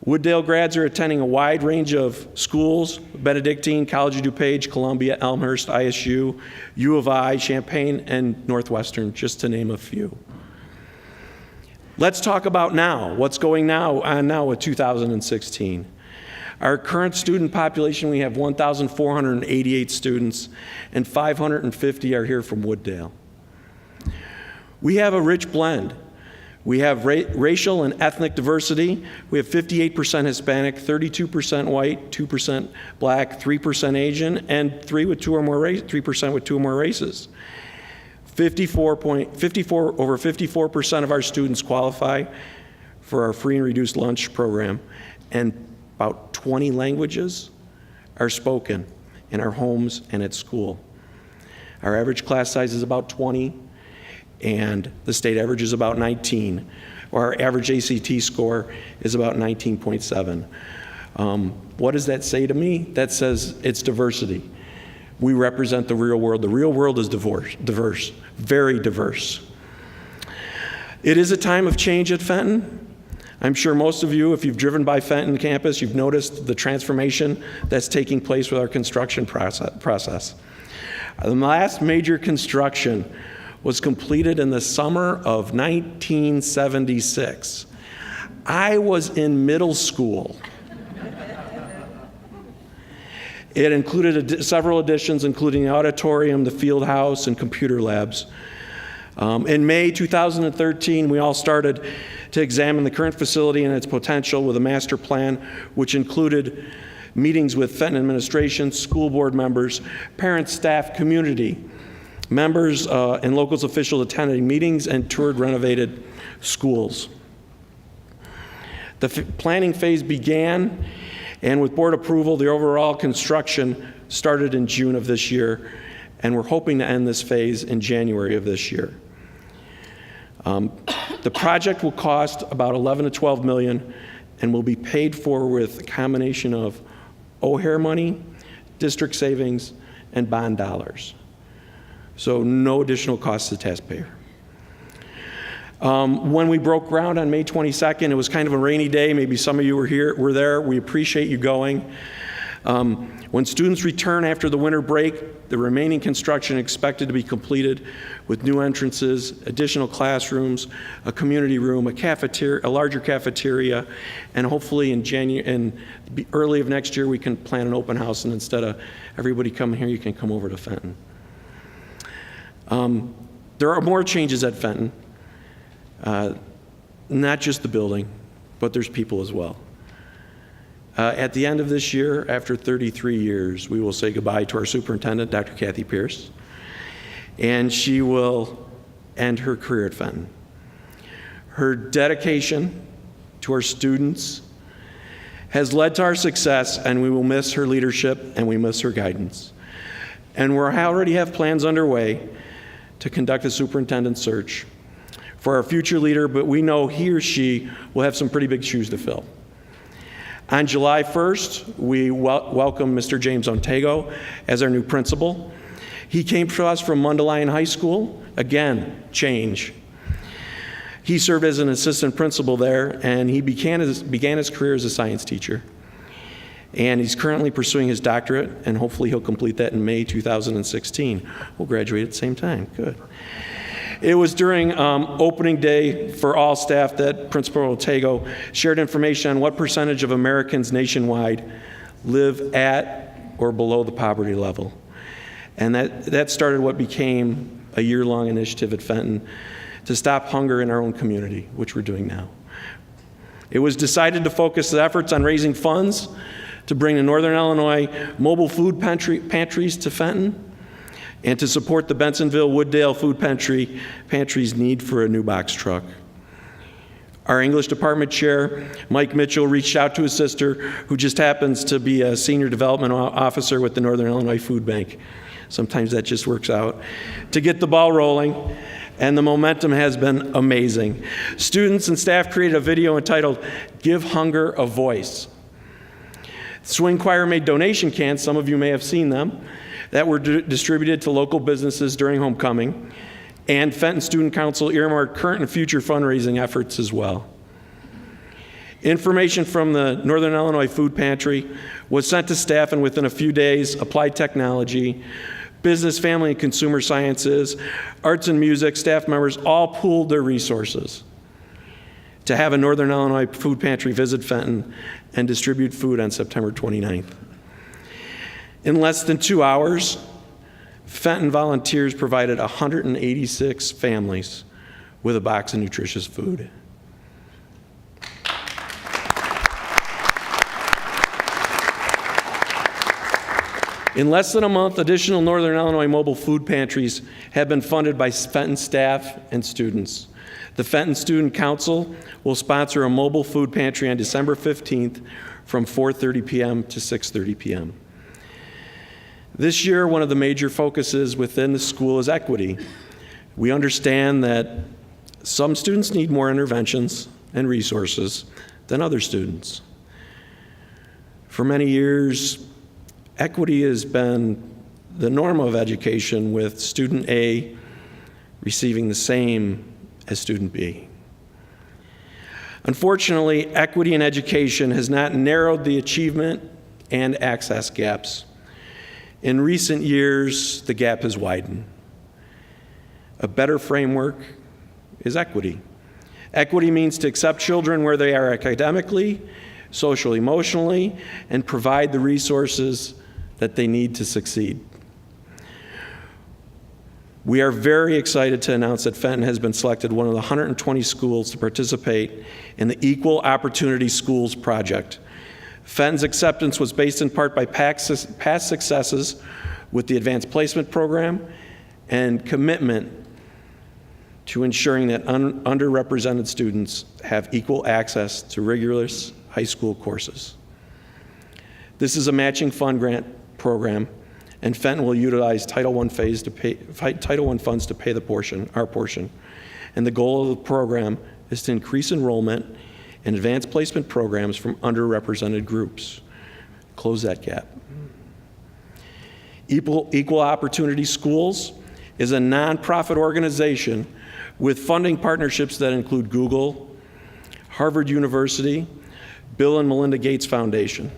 Wooddale grads are attending a wide range of schools: Benedictine, College of DuPage, Columbia, Elmhurst, ISU, U of I, Champaign, and Northwestern, just to name a few. Let's talk about now, what's going on now with 2016. Our current student population, we have 1,488 students, and 550 are here from Wooddale. We have a rich blend. We have racial and ethnic diversity. We have 58% Hispanic, 32% white, 2% black, 3% Asian, and 3% with two or more races. Over 54% of our students qualify for our free and reduced lunch program, and about 20 languages are spoken in our homes and at school. Our average class size is about 20, and the state average is about 19. Our average ACT score is about 19.7. What does that say to me? That says it's diversity. We represent the real world. The real world is diverse, very diverse. It is a time of change at Fenton. I'm sure most of you, if you've driven by Fenton campus, you've noticed the transformation that's taking place with our construction process. The last major construction was completed in the summer of 1976. I was in middle school. It included several additions, including the auditorium, the field house, and computer labs. In May 2013, we all started to examine the current facility and its potential with a master plan, which included meetings with Fenton administration, school board members, parents, staff, community members, and locals officials attending meetings and toured renovated schools. The planning phase began, and with board approval, the overall construction started in June of this year, and we're hoping to end this phase in January of this year. The project will cost about $11 to $12 million and will be paid for with a combination of OHARE money, district savings, and bond dollars. So no additional cost to the taxpayer. When we broke ground on May 22nd, it was kind of a rainy day. Maybe some of you were there. We appreciate you going. When students return after the winter break, the remaining construction is expected to be completed with new entrances, additional classrooms, a community room, a larger cafeteria, and hopefully in early of next year we can plan an open house, and instead of everybody coming here, you can come over to Fenton. There are more changes at Fenton, not just the building, but there's people as well. At the end of this year, after 33 years, we will say goodbye to our superintendent, Dr. Kathy Pierce, and she will end her career at Fenton. Her dedication to our students has led to our success, and we will miss her leadership and we miss her guidance. And we already have plans underway to conduct a superintendent search for our future leader, but we know he or she will have some pretty big shoes to fill. On July 1st, we welcome Mr. James Ontego as our new principal. He came to us from Mundelein High School. Again, change. He served as an assistant principal there, and he began his career as a science teacher. And he's currently pursuing his doctorate, and hopefully he'll complete that in May 2016. We'll graduate at the same time. Good. It was during opening day for all staff that Principal Ontego shared information on what percentage of Americans nationwide live at or below the poverty level. And that started what became a year-long initiative at Fenton to stop hunger in our own community, which we're doing now. It was decided to focus the efforts on raising funds to bring the Northern Illinois mobile food pantries to Fenton, and to support the Bensonville Wooddale Food Pantry's need for a new box truck. Our English department chair, Mike Mitchell, reached out to his sister, who just happens to be a senior development officer with the Northern Illinois Food Bank. Sometimes that just works out, to get the ball rolling, and the momentum has been amazing. Students and staff created a video entitled, "Give Hunger a Voice." Swing Choir made donation cans, some of you may have seen them, that were distributed to local businesses during homecoming, and Fenton Student Council earmarked current and future fundraising efforts as well. Information from the Northern Illinois Food Pantry was sent to staff, and within a few days, Applied Technology, Business, Family, and Consumer Sciences, Arts and Music staff members all pooled their resources to have a Northern Illinois Food Pantry visit Fenton and distribute food on September 29th. In less than 2 hours, Fenton volunteers provided 186 families with a box of nutritious food. In less than a month, additional Northern Illinois mobile food pantries have been funded by Fenton staff and students. The Fenton Student Council will sponsor a mobile food pantry on December 15th from 4:30 p.m. to 6:30 p.m. This year, one of the major focuses within the school is equity. We understand that some students need more interventions and resources than other students. For many years, equity has been the norm of education, with student A receiving the same as student B. Unfortunately, equity in education has not narrowed the achievement and access gaps. In recent years, the gap has widened. A better framework is equity. Equity means to accept children where they are academically, social, emotionally, and provide the resources that they need to succeed. We are very excited to announce that Fenton has been selected one of the 120 schools to participate in the Equal Opportunity Schools project. Fenton's acceptance was based in part by past successes with the Advanced Placement Program and commitment to ensuring that underrepresented students have equal access to rigorous high school courses. This is a matching fund grant program, and Fenton will utilize Title I funds to pay our portion. And the goal of the program is to increase enrollment in advanced placement programs from underrepresented groups. Close that gap. Equal Opportunity Schools is a nonprofit organization with funding partnerships that include Google, Harvard University, Bill and Melinda Gates Foundation.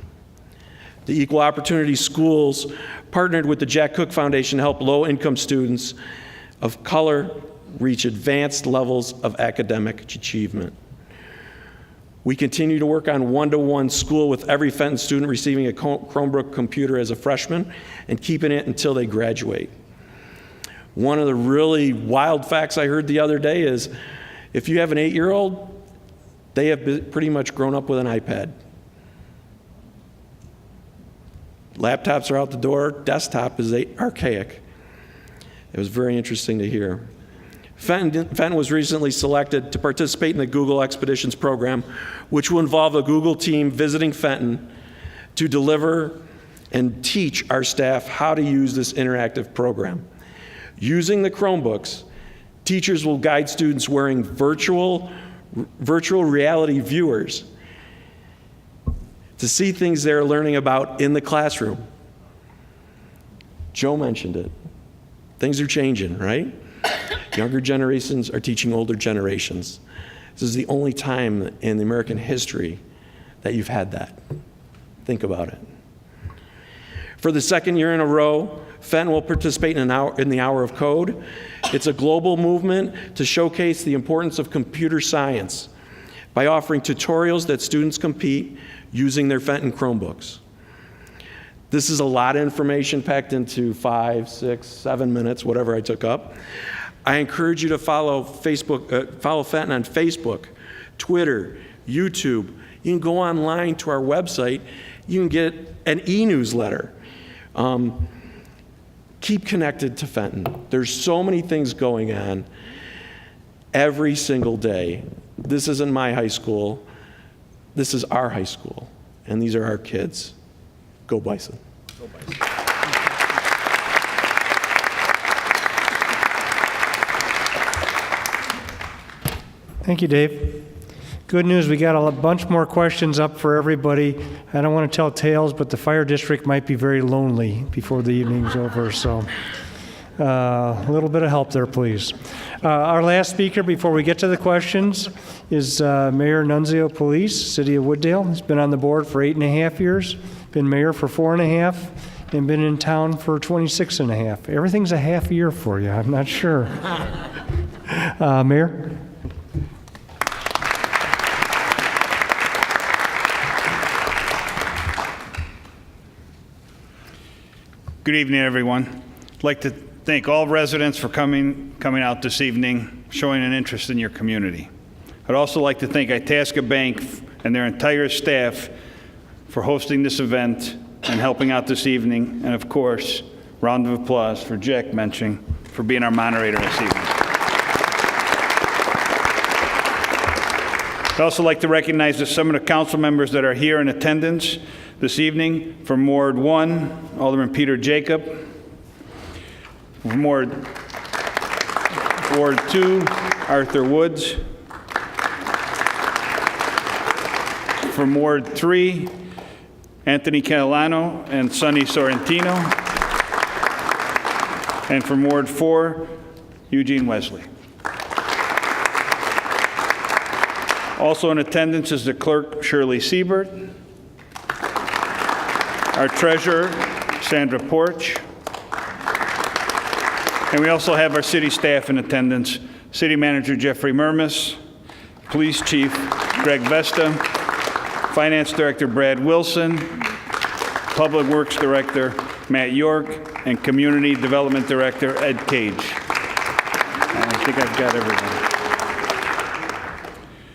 The Equal Opportunity Schools partnered with the Jack Cook Foundation to help low-income students of color reach advanced levels of academic achievement. We continue to work on one-to-one school with every Fenton student receiving a Chromebook computer as a freshman and keeping it until they graduate. One of the really wild facts I heard the other day is if you have an 8-year-old, they have pretty much grown up with an iPad. Laptops are out the door. Desktop is archaic. It was very interesting to hear. Fenton was recently selected to participate in the Google Expeditions program, which will involve a Google team visiting Fenton to deliver and teach our staff how to use this interactive program. Using the Chromebooks, teachers will guide students wearing virtual reality viewers to see things they're learning about in the classroom. Joe mentioned it. Things are changing, right? Younger generations are teaching older generations. This is the only time in the American history that you've had that. Think about it. For the second year in a row, Fenton will participate in the Hour of Code. It's a global movement to showcase the importance of computer science by offering tutorials that students complete using their Fenton Chromebooks. This is a lot of information packed into 5, 6, 7 minutes, whatever I took up. I encourage you to follow Fenton on Facebook, Twitter, YouTube. You can go online to our website. You can get an e-newsletter. Keep connected to Fenton. There's so many things going on every single day. This isn't my high school. This is our high school, and these are our kids. Go Bison. Go Bison. Thank you, Dave. Good news, we got a bunch more questions up for everybody. I don't want to tell tales, but the fire district might be very lonely before the evening's over, so a little bit of help there, please. Our last speaker before we get to the questions is Mayor Nunzio Police, City of Wooddale. He's been on the board for 8.5 years, been mayor for 4.5, and been in town for 26.5. Everything's a half year for you, I'm not sure. Mayor? Good evening, everyone. I'd like to thank all residents for coming out this evening, showing an interest in your community. I'd also like to thank Itasca Bank and their entire staff for hosting this event and helping out this evening. And of course, round of applause for Jack Mensching for being our moderator this evening. I'd also like to recognize some of the council members that are here in attendance this evening. From Ward 1, Alderman Peter Jacob. From Ward 2, Arthur Woods. From Ward 3, Anthony Catalano and Sonny Sorrentino. And from Ward 4, Eugene Wesley. Also in attendance is the clerk, Shirley Siebert, our treasurer, Sandra Porch, and we also have our city staff in attendance, City Manager Jeffrey Murmas, Police Chief Greg Vesta, Finance Director Brad Wilson, Public Works Director Matt York, and Community Development Director Ed Cage. I think I've got everyone.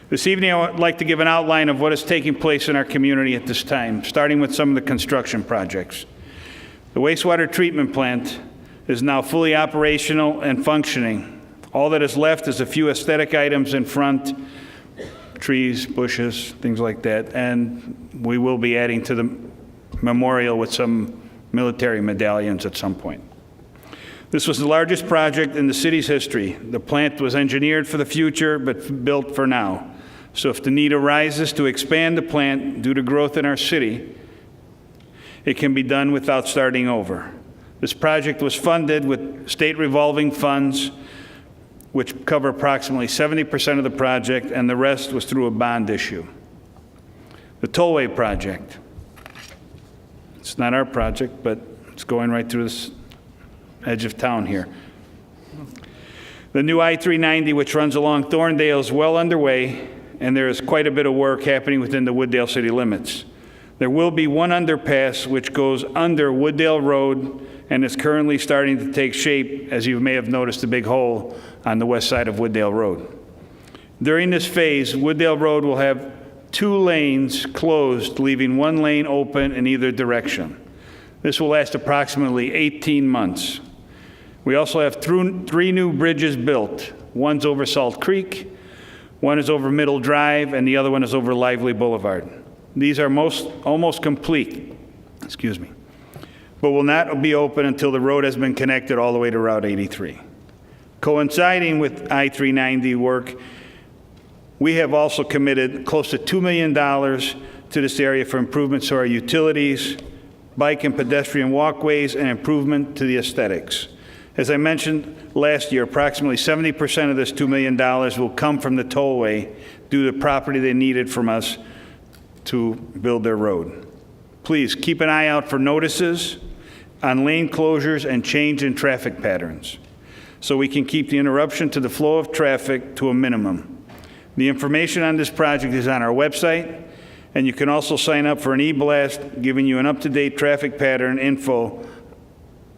This evening, I would like to give an outline of what is taking place in our community at this time, starting with some of the construction projects. The wastewater treatment plant is now fully operational and functioning. All that is left is a few aesthetic items in front, trees, bushes, things like that, and we will be adding to the memorial with some military medallions at some point. This was the largest project in the city's history. The plant was engineered for the future, but built for now. So if the need arises to expand the plant due to growth in our city, it can be done without starting over. This project was funded with state revolving funds, which cover approximately 70% of the project, and the rest was through a bond issue. The Tollway project. It's not our project, but it's going right through this edge of town here. The new I-390, which runs along Thorndale, is well underway, and there is quite a bit of work happening within the Wooddale city limits. There will be one underpass which goes under Wooddale Road and is currently starting to take shape, as you may have noticed a big hole on the west side of Wooddale Road. During this phase, Wooddale Road will have 2 lanes closed, leaving 1 lane open in either direction. This will last approximately 18 months. We also have 3 new bridges built. One's over Salt Creek, one is over Middle Drive, and the other one is over Lively Boulevard. These are almost complete, but will not be open until the road has been connected all the way to Route 83. Coinciding with I-390 work, we have also committed close to $2 million to this area for improvements to our utilities, bike and pedestrian walkways, and improvement to the aesthetics. As I mentioned last year, approximately 70% of this $2 million will come from the tollway due to the property they needed from us to build their road. Please keep an eye out for notices on lane closures and change in traffic patterns so we can keep the interruption to the flow of traffic to a minimum. The information on this project is on our website, and you can also sign up for an e-blast giving you an up-to-date traffic pattern info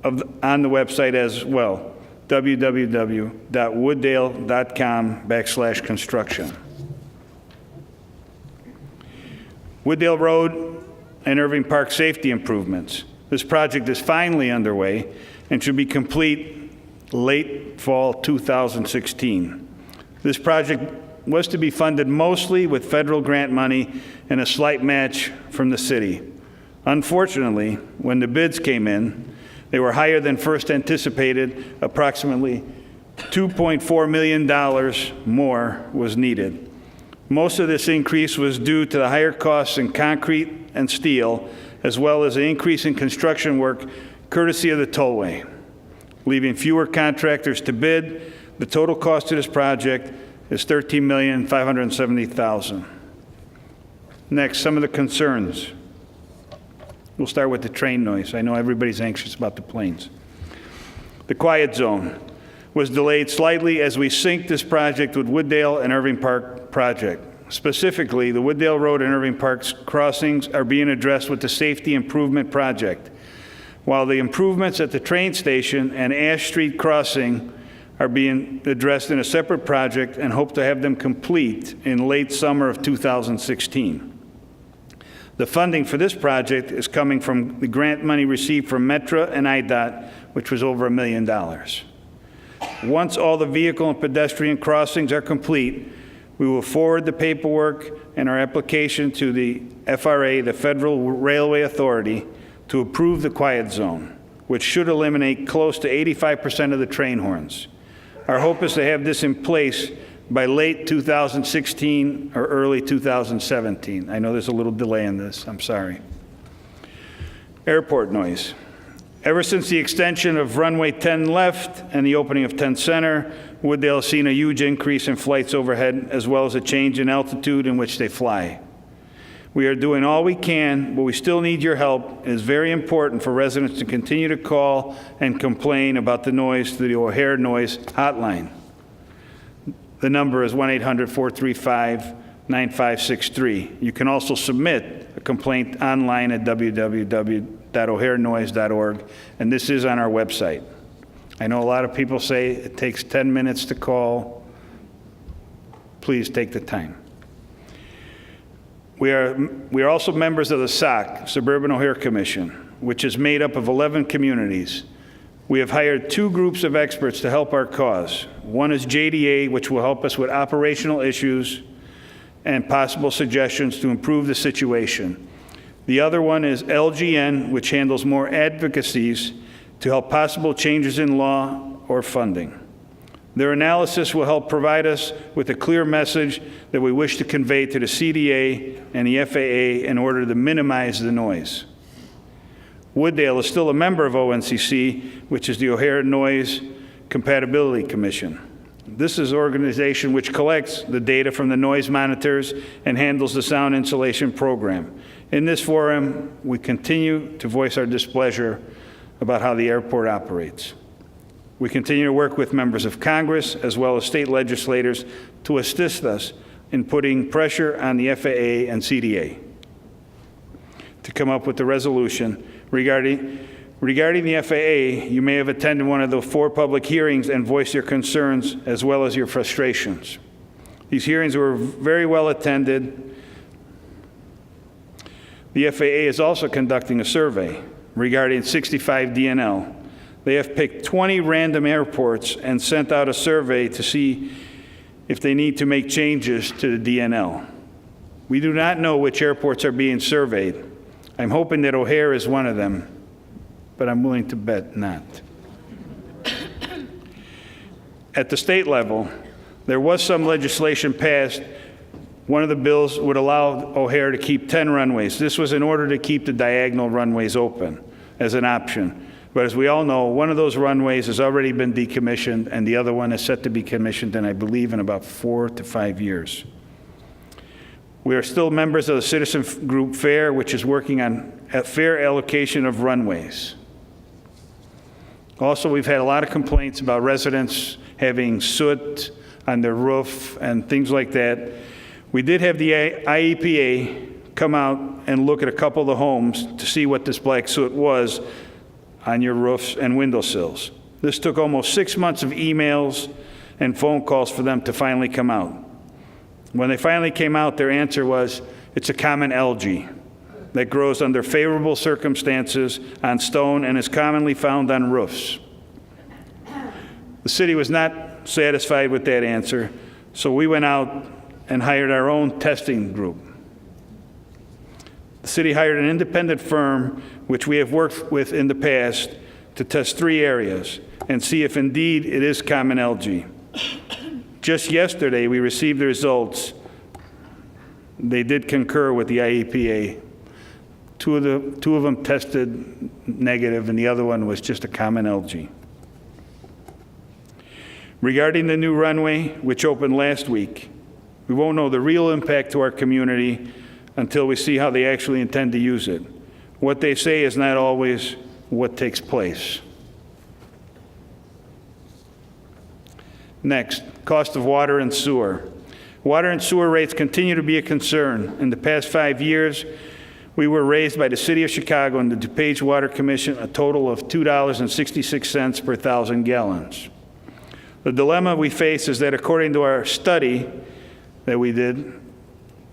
on the website as well, www.wooddale.com/construction. Wooddale Road and Irving Park safety improvements. This project is finally underway and should be complete late fall 2016. This project was to be funded mostly with federal grant money and a slight match from the city. Unfortunately, when the bids came in, they were higher than first anticipated. Approximately $2.4 million more was needed. Most of this increase was due to the higher costs in concrete and steel, as well as an increase in construction work courtesy of the tollway, leaving fewer contractors to bid. The total cost of this project is $13,570,000. Next, some of the concerns. We'll start with the train noise. I know everybody's anxious about the planes. The quiet zone was delayed slightly as we synced this project with Wooddale and Irving Park project. Specifically, the Wooddale Road and Irving Park's crossings are being addressed with the safety improvement project, while the improvements at the train station and Ash Street crossing are being addressed in a separate project and hope to have them complete in late summer of 2016. The funding for this project is coming from the grant money received from Metra and IDOT, which was over $1 million. Once all the vehicle and pedestrian crossings are complete, we will forward the paperwork and our application to the FRA, the Federal Railway Authority, to approve the quiet zone, which should eliminate close to 85% of the train horns. Our hope is to have this in place by late 2016 or early 2017. I know there's a little delay in this, I'm sorry. Airport noise. Ever since the extension of runway 10 left and the opening of 10 Center, Wooddale has seen a huge increase in flights overhead, as well as a change in altitude in which they fly. We are doing all we can, but we still need your help. It is very important for residents to continue to call and complain about the noise to the O'Hare Noise Hotline. The number is 1-800-435-9563. You can also submit a complaint online at www.o'harenoise.org, and this is on our website. I know a lot of people say it takes 10 minutes to call. Please take the time. We are also members of the SOC, Suburban O'Hare Commission, which is made up of 11 communities. We have hired 2 groups of experts to help our cause. One is JDA, which will help us with operational issues and possible suggestions to improve the situation. The other one is LGN, which handles more advocacies to help possible changes in law or funding. Their analysis will help provide us with a clear message that we wish to convey to the CDA and the FAA in order to minimize the noise. Wooddale is still a member of ONCC, which is the O'Hare Noise Compatibility Commission. This is an organization which collects the data from the noise monitors and handles the sound insulation program. In this forum, we continue to voice our displeasure about how the airport operates. We continue to work with members of Congress as well as state legislators to assist us in putting pressure on the FAA and CDA to come up with a resolution. Regarding the FAA, you may have attended one of the 4 public hearings and voiced your concerns as well as your frustrations. These hearings were very well attended. The FAA is also conducting a survey regarding 65 DNL. They have picked 20 random airports and sent out a survey to see if they need to make changes to the DNL. We do not know which airports are being surveyed. I'm hoping that O'Hare is one of them, but I'm willing to bet not. At the state level, there was some legislation passed. One of the bills would allow O'Hare to keep 10 runways. This was in order to keep the diagonal runways open as an option. But as we all know, one of those runways has already been decommissioned, and the other one is set to be commissioned, and I believe in about 4 to 5 years. We are still members of the citizen group FAIR, which is working on a fair allocation of runways. Also, we've had a lot of complaints about residents having soot on their roof and things like that. We did have the IEPA come out and look at a couple of the homes to see what this black soot was on your roofs and windowsills. This took almost 6 months of emails and phone calls for them to finally come out. When they finally came out, their answer was, it's a common algae that grows under favorable circumstances on stone and is commonly found on roofs. The city was not satisfied with that answer, so we went out and hired our own testing group. The city hired an independent firm, which we have worked with in the past, to test 3 areas and see if indeed it is common algae. Just yesterday, we received the results. They did concur with the IEPA. Two of them tested negative, and the other one was just a common algae. Regarding the new runway, which opened last week, we won't know the real impact to our community until we see how they actually intend to use it. What they say is not always what takes place. Next, cost of water and sewer. Water and sewer rates continue to be a concern. In the past 5 years, we were raised by the City of Chicago and the DuPage Water Commission a total of $2.66 per 1,000 gallons. The dilemma we face is that according to our study that we did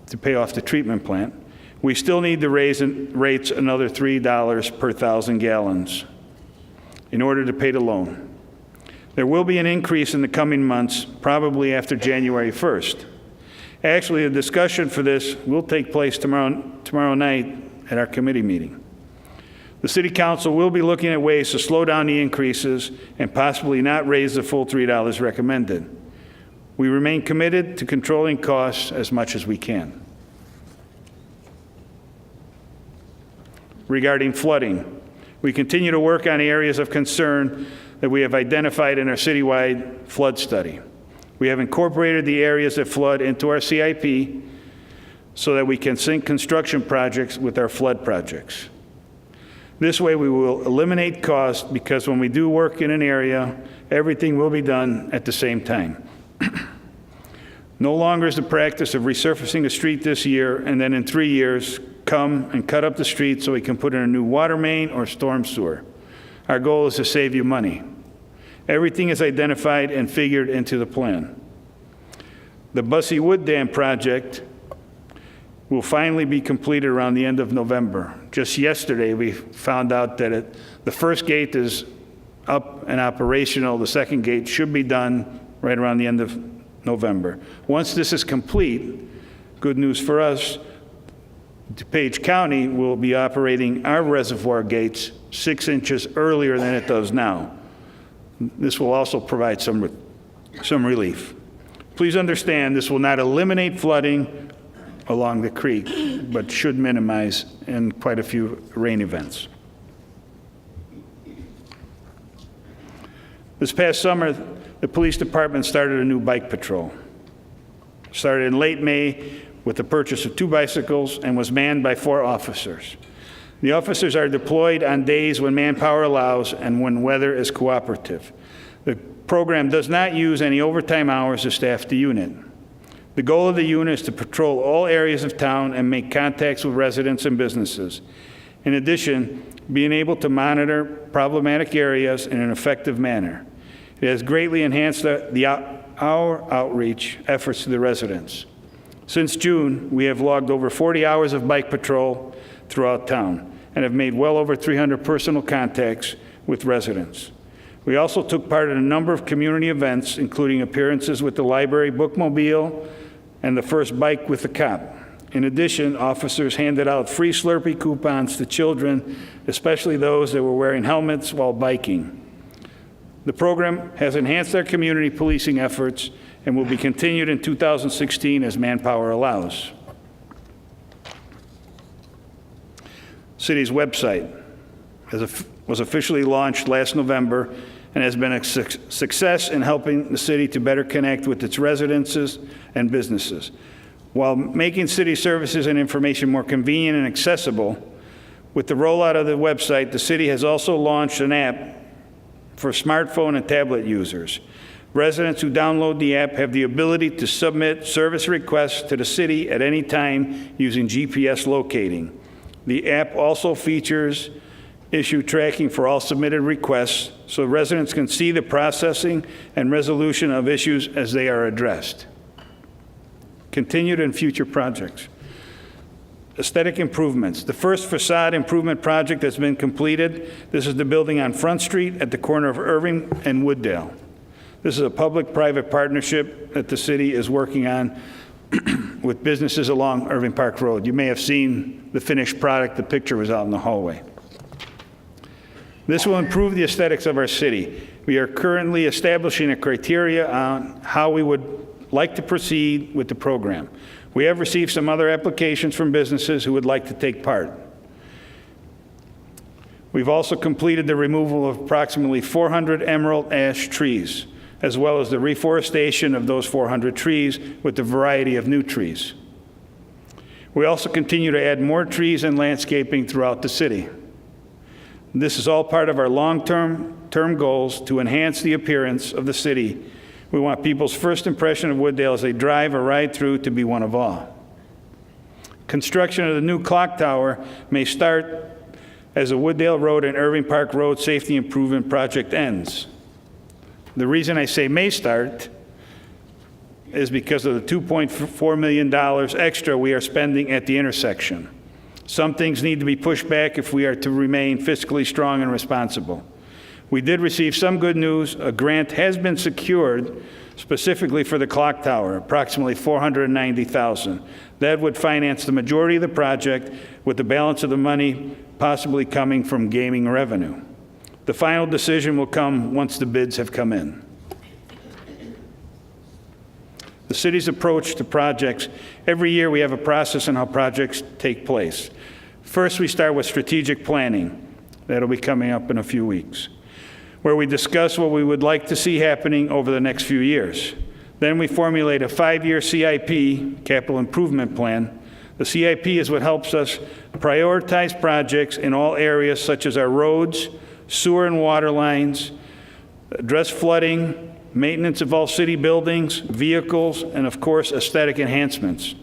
to pay off the treatment plant, We still need to raise rates another $3 per 1,000 gallons in order to pay the loan. There will be an increase in the coming months, probably after January 1st. Actually, the discussion for this will take place tomorrow night at our committee meeting. The City Council will be looking at ways to slow down the increases and possibly not raise the full $3 recommended. We remain committed to controlling costs as much as we can. Regarding flooding, we continue to work on areas of concern that we have identified in our citywide flood study. We have incorporated the areas that flood into our CIP so that we can sync construction projects with our flood projects. This way we will eliminate costs because when we do work in an area, everything will be done at the same time. No longer is the practice of resurfacing a street this year and then in 3 years come and cut up the street so we can put in a new water main or storm sewer. Our goal is to save you money. Everything is identified and figured into the plan. The Busse Wood Dam project will finally be completed around the end of November. Just yesterday, we found out that the first gate is up and operational. The second gate should be done right around the end of November. Once this is complete, good news for us, DuPage County will be operating our reservoir gates 6 inches earlier than it does now. This will also provide some relief. Please understand, this will not eliminate flooding along the creek, but should minimize in quite a few rain events. This past summer, the police department started a new bike patrol. Started in late May with the purchase of 2 bicycles and was manned by 4 officers. The officers are deployed on days when manpower allows and when weather is cooperative. The program does not use any overtime hours to staff the unit. The goal of the unit is to patrol all areas of town and make contacts with residents and businesses. In addition, being able to monitor problematic areas in an effective manner. It has greatly enhanced our outreach efforts to the residents. Since June, we have logged over 40 hours of bike patrol throughout town and have made well over 300 personal contacts with residents. We also took part in a number of community events, including appearances with the library bookmobile and the first Bike with the Cop. In addition, officers handed out free Slurpee coupons to children, especially those that were wearing helmets while biking. The program has enhanced our community policing efforts and will be continued in 2016 as manpower allows. City's website was officially launched last November and has been a success in helping the city to better connect with its residences and businesses. While making city services and information more convenient and accessible, with the rollout of the website, the city has also launched an app for smartphone and tablet users. Residents who download the app have the ability to submit service requests to the city at any time using GPS locating. The app also features issue tracking for all submitted requests so residents can see the processing and resolution of issues as they are addressed. Continued and future projects. Aesthetic improvements. The first facade improvement project that's been completed. This is the building on Front Street at the corner of Irving and Wooddale. This is a public-private partnership that the city is working on with businesses along Irving Park Road. You may have seen the finished product. The picture was out in the hallway. This will improve the aesthetics of our city. We are currently establishing a criteria on how we would like to proceed with the program. We have received some other applications from businesses who would like to take part. We've also completed the removal of approximately 400 emerald ash trees, as well as the reforestation of those 400 trees with a variety of new trees. We also continue to add more trees and landscaping throughout the city. This is all part of our long-term goals to enhance the appearance of the city. We want people's first impression of Wooddale as they drive or ride through to be one of awe. Construction of the new clock tower may start as the Wooddale Road and Irving Park Road safety improvement project ends. The reason I say may start is because of the $2.4 million extra we are spending at the intersection. Some things need to be pushed back if we are to remain fiscally strong and responsible. We did receive some good news. A grant has been secured specifically for the clock tower, approximately $490,000. That would finance the majority of the project, with the balance of the money possibly coming from gaming revenue. The final decision will come once the bids have come in. The city's approach to projects, every year we have a process on how projects take place. First, we start with strategic planning. That'll be coming up in a few weeks, where we discuss what we would like to see happening over the next few years. Then we formulate a 5-year CIP, capital improvement plan. The CIP is what helps us prioritize projects in all areas such as our roads, sewer and water lines, address flooding, maintenance of all city buildings, vehicles, and of course, aesthetic enhancements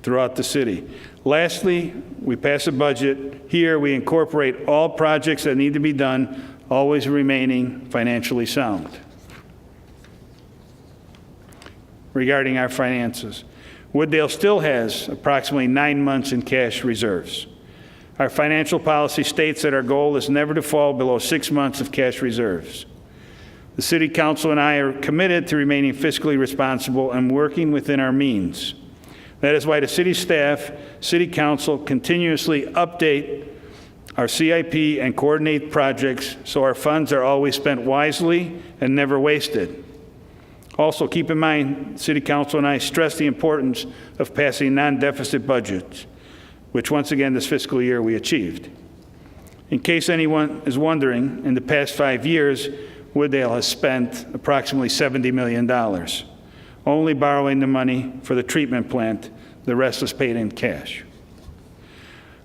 throughout the city. Lastly, we pass a budget. Here, we incorporate all projects that need to be done, always remaining financially sound. Regarding our finances, Wooddale still has approximately 9 months in cash reserves. Our financial policy states that our goal is never to fall below 6 months of cash reserves. The City Council and I are committed to remaining fiscally responsible and working within our means. That is why the city staff, City Council continuously update our CIP and coordinate projects so our funds are always spent wisely and never wasted. Also, keep in mind, City Council and I stress the importance of passing non-deficit budgets, which once again this fiscal year we achieved. In case anyone is wondering, in the past 5 years, Wooddale has spent approximately $70 million, only borrowing the money for the treatment plant. The rest is paid in cash.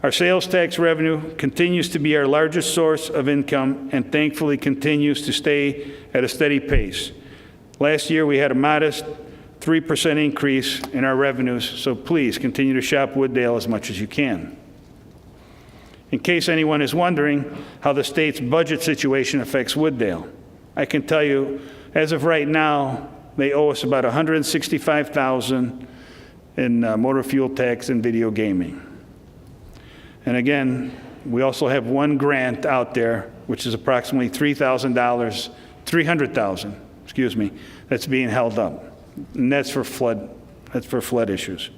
Our sales tax revenue continues to be our largest source of income and thankfully continues to stay at a steady pace. Last year, we had a modest 3% increase in our revenues, so please continue to shop Wooddale as much as you can. In case anyone is wondering how the state's budget situation affects Wooddale, I can tell you, as of right now, they owe us about $165,000 in motor fuel tax and video gaming. And again, we also have one grant out there, which is approximately $300,000, excuse me, that's being held up. And that's for flood issues.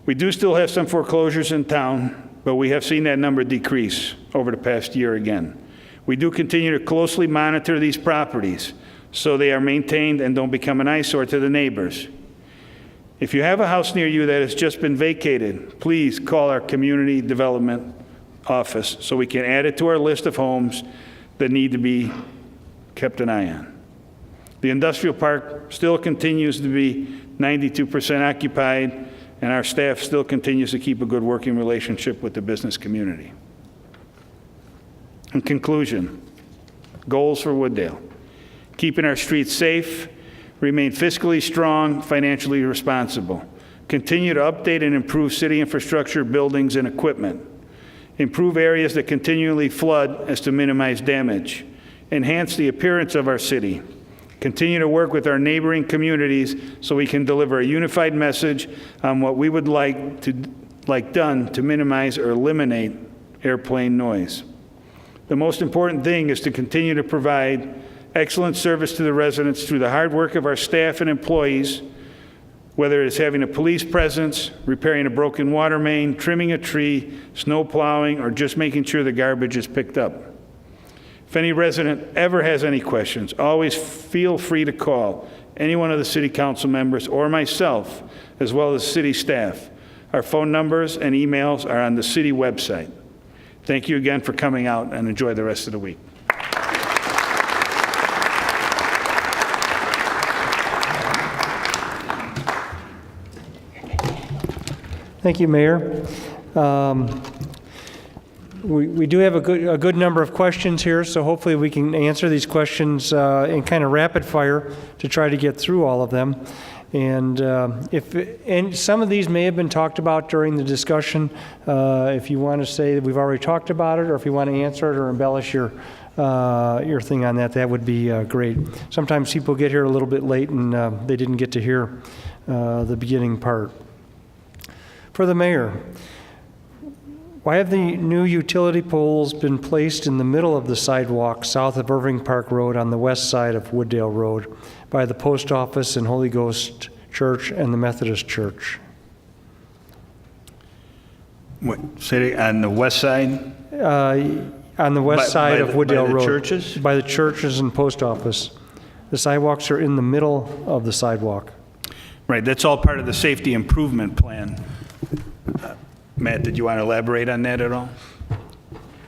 We do still have some foreclosures in town, but we have seen that number decrease over the past year again. We do continue to closely monitor these properties so they are maintained and don't become an eyesore to the neighbors. If you have a house near you that has just been vacated, please call our community development office so we can add it to our list of homes that need to be kept an eye on. The industrial park still continues to be 92% occupied, and our staff still continues to keep a good working relationship with the business community. In conclusion, goals for Wooddale: keeping our streets safe, remain fiscally strong, financially responsible, continue to update and improve city infrastructure, buildings, and equipment, improve areas that continually flood as to minimize damage, enhance the appearance of our city, continue to work with our neighboring communities so we can deliver a unified message on what we would like done to minimize or eliminate airplane noise. The most important thing is to continue to provide excellent service to the residents through the hard work of our staff and employees, whether it's having a police presence, repairing a broken water main, trimming a tree, snow plowing, or just making sure the garbage is picked up. If any resident ever has any questions, always feel free to call any one of the city council members or myself, as well as city staff. Our phone numbers and emails are on the city website. Thank you again for coming out, and enjoy the rest of the week. Thank you, Mayor. We do have a good number of questions here, so hopefully we can answer these questions in kind of rapid fire to try to get through all of them. And some of these may have been talked about during the discussion. If you want to say that we've already talked about it, or if you want to answer it or embellish your thing on that, that would be great. Sometimes people get here a little bit late and they didn't get to hear the beginning part. For the mayor, Why have the new utility poles been placed in the middle of the sidewalk south of Irving Park Road on the west side of Wooddale Road by the post office and Holy Ghost Church and the Methodist Church? What, say it, on the west side? On the west side of Wooddale Road. By the churches? By the churches and post office. The sidewalks are in the middle of the sidewalk. Right, that's all part of the safety improvement plan. Matt, did you want to elaborate on that at all?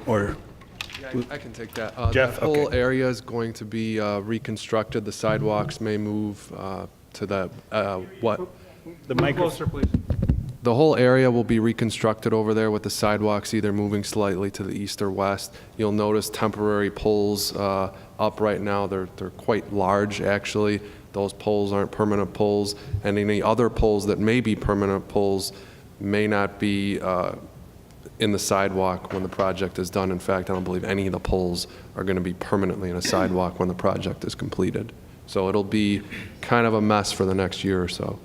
Or, I can take that. Jeff, The whole okay. area is going to be reconstructed. The sidewalks may move to the, the microphone? please. the whole area will be reconstructed over there with the sidewalks either moving slightly to the east or west. You'll notice temporary poles up right now. They're quite large, actually. Those poles aren't permanent poles, and any other poles that may be permanent poles may not be in the sidewalk when the project is done. In fact, I don't believe any of the poles are going to be permanently in a sidewalk when the project is completed. So it'll be kind of a mess for the next year or so.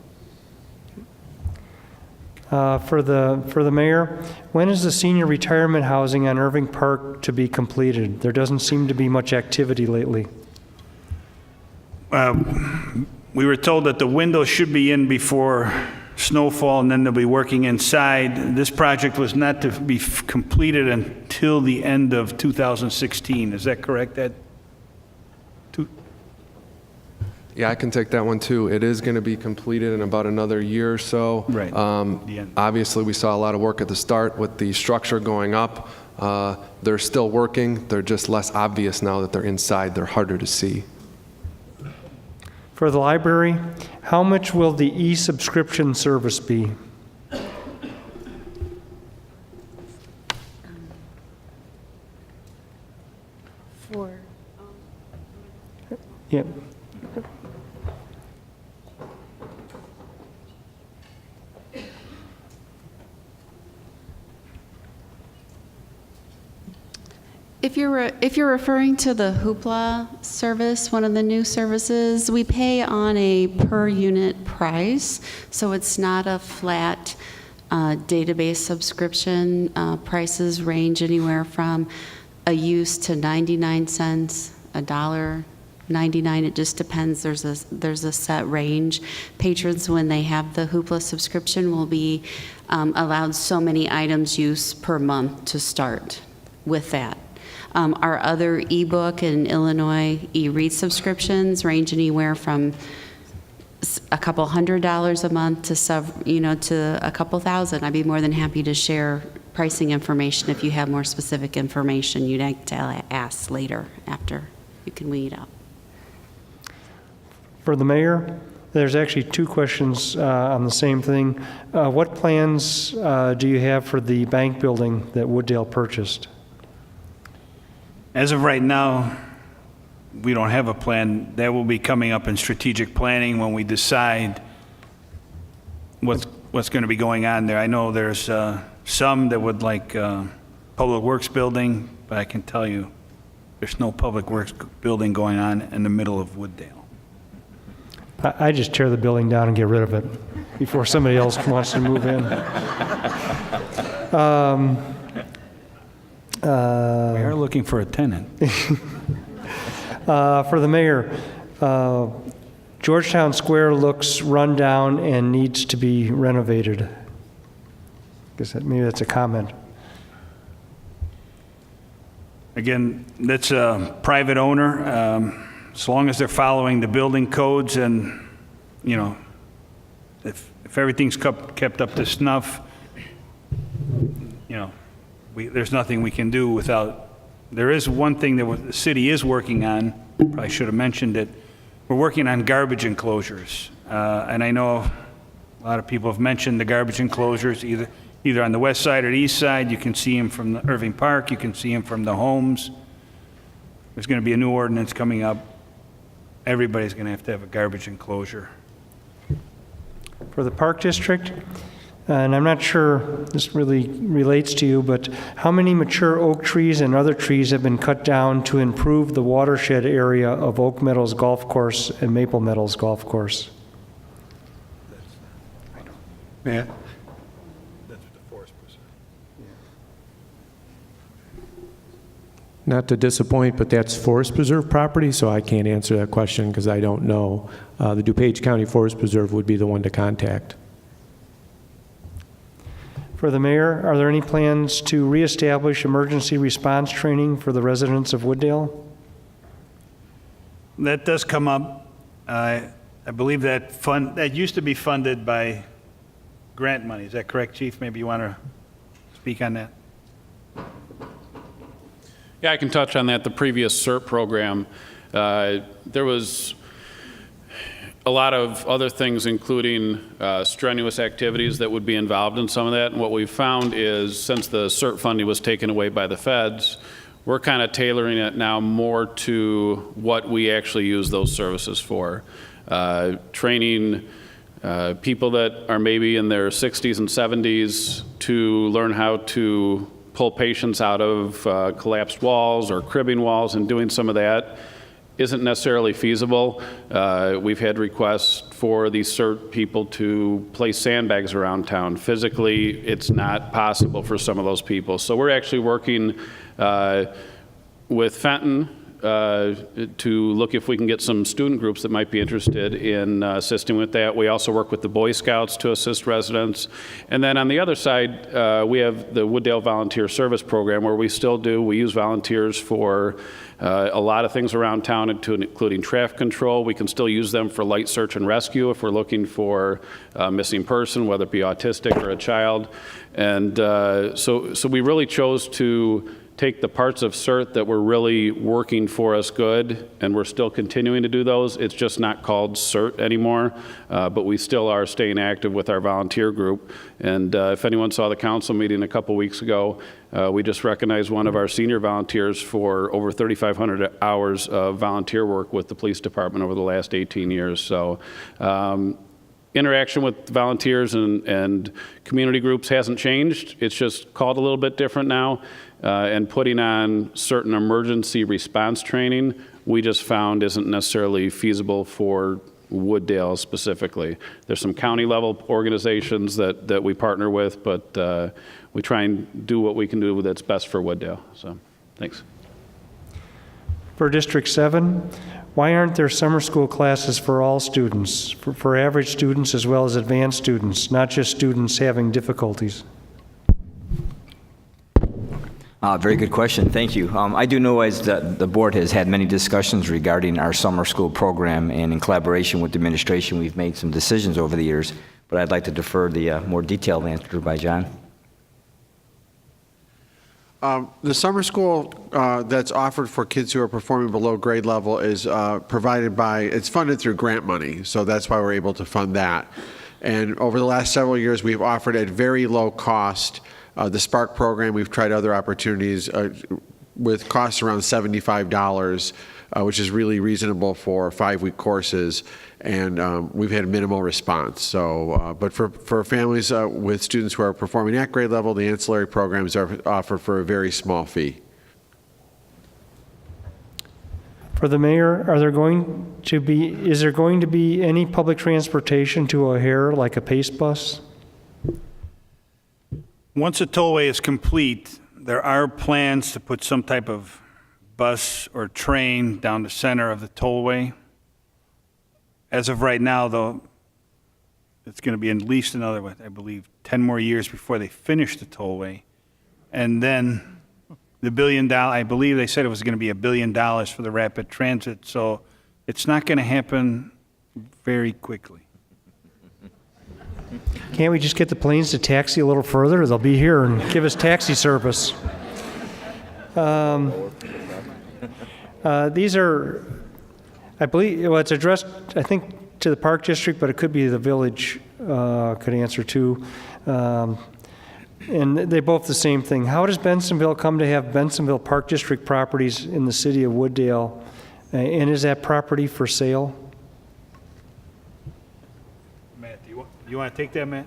For the mayor, when is the senior retirement housing on Irving Park to be completed? There doesn't seem to be much activity lately. We were told that the windows should be in before snowfall, and then they'll be working inside. This project was not to be completed until the end of 2016. Is that correct, Ed? Yeah, I can take that one too. It is going to be completed in about another year or so. Right. The end. Obviously, we saw a lot of work at the start with the structure going up. They're still working. They're just less obvious now that they're inside. They're harder to see. For the library, how much will the e-subscription service be? For Yep. If you're referring to the Hoopla service, one of the new services, we pay on a per unit price, so it's not a flat database subscription. Prices range anywhere from a use to 99 cents, $1.99. It just depends. There's a set range. Patrons, when they have the Hoopla subscription, will be allowed so many items use per month to start with that. Our other ebook and Illinois e-read subscriptions range anywhere from a couple $100 a month to to a couple thousand. I'd be more than happy to share pricing information if you have more specific information you'd like to ask later after you can weed out. For the mayor, there's actually two questions on the same thing. What plans do you have for the bank building that Wooddale purchased? As of right now, we don't have a plan. That will be coming up in strategic planning when we decide what's going to be going on there. I know there's some that would like Public Works building, but I can tell you there's no Public Works building going on in the middle of Wooddale. I just tear the building down and get rid of it before somebody else wants to move in. We are looking for a tenant. For the mayor, Georgetown Square looks run down and needs to be renovated. I guess maybe that's a comment. Again, that's a private owner. As long as they're following the building codes and, if everything's kept up to snuff, there's nothing we can do without. There is one thing that the city is working on. Probably should have mentioned it. We're working on garbage enclosures. And I know a lot of people have mentioned the garbage enclosures, either on the west side or the east side. You can see them from the Irving Park. You can see them from the homes. There's going to be a new ordinance coming up. Everybody's going to have a garbage enclosure. For the Park District, and I'm not sure this really relates to you, but how many mature oak trees and other trees have been cut down to improve the watershed area of Oak Meadows Golf Course and Maple Meadows Golf Course? Matt? not to disappoint, but that's Forest Preserve property, so I can't answer that question because I don't know. The DuPage County Forest Preserve would be the one to contact. For the mayor, are there any plans to reestablish emergency response training for the residents of Wooddale? That does come up. I believe that used to be funded by grant money. Is that correct, Chief? Maybe you want to speak on that? Yeah, I can touch on that. The previous CERT program, there was a lot of other things, including strenuous activities that would be involved in some of that. And what we've found is, since the CERT funding was taken away by the feds, we're kind of tailoring it now more to what we actually use those services for. Training people that are maybe in their 60s and 70s to learn how to pull patients out of collapsed walls or cribbing walls, and doing some of that isn't necessarily feasible. We've had requests for these CERT people to place sandbags around town. Physically, it's not possible for some of those people. So we're actually working with Fenton to look if we can get some student groups that might be interested in assisting with that. We also work with the Boy Scouts to assist residents. And then on the other side, we have the Wooddale Volunteer Service Program, where we use volunteers for a lot of things around town, including traffic control. We can still use them for light search and rescue if we're looking for a missing person, whether it be autistic or a child. And so we really chose to take the parts of CERT that were really working for us good, and we're still continuing to do those. It's just not called CERT anymore, but we still are staying active with our volunteer group. And if anyone saw the council meeting a couple weeks ago, we just recognized one of our senior volunteers for over 3,500 hours of volunteer work with the police department over the last 18 years. So interaction with volunteers and community groups hasn't changed. It's just called a little bit different now. And putting on certain emergency response training, we just found isn't necessarily feasible for Wooddale specifically. There's some county level organizations that we partner with, but we try and do what we can do that's best for Wooddale. So, thanks. For District 7, why aren't there summer school classes for all students, for average students as well as advanced students, not just students having difficulties? Very good question. Thank you. I do know as the board has had many discussions regarding our summer school program, and in collaboration with the administration, we've made some decisions over the years, but I'd like to defer the more detailed answer by John. The summer school that's offered for kids who are performing below grade level is it's funded through grant money, so that's why we're able to fund that. And over the last several years, we've offered at very low cost the Spark program. We've tried other opportunities with costs around $75, which is really reasonable for 5-week courses, and we've had minimal response. So, but for families with students who are performing at grade level, the ancillary programs are offered for a very small fee. For the mayor, is there going to be any public transportation to O'Hare, like a PACE bus? Once the tollway is complete, there are plans to put some type of bus or train down the center of the tollway. As of right now, though, it's going to be at least another, I believe, 10 more years before they finish the tollway. And then the $1 billion, I believe they said it was going to be $1 billion for the rapid transit, so it's not going to happen very quickly. Can't we just get the planes to taxi a little further? They'll be here and give us taxi service. These are, I believe, well, it's addressed, I think, to the Park District, but it could be the village could answer too. And they're both the same thing. How does Bensonville come to have Bensonville Park District properties in the city of Wooddale? And is that property for sale? Matt, you want to take that, Matt?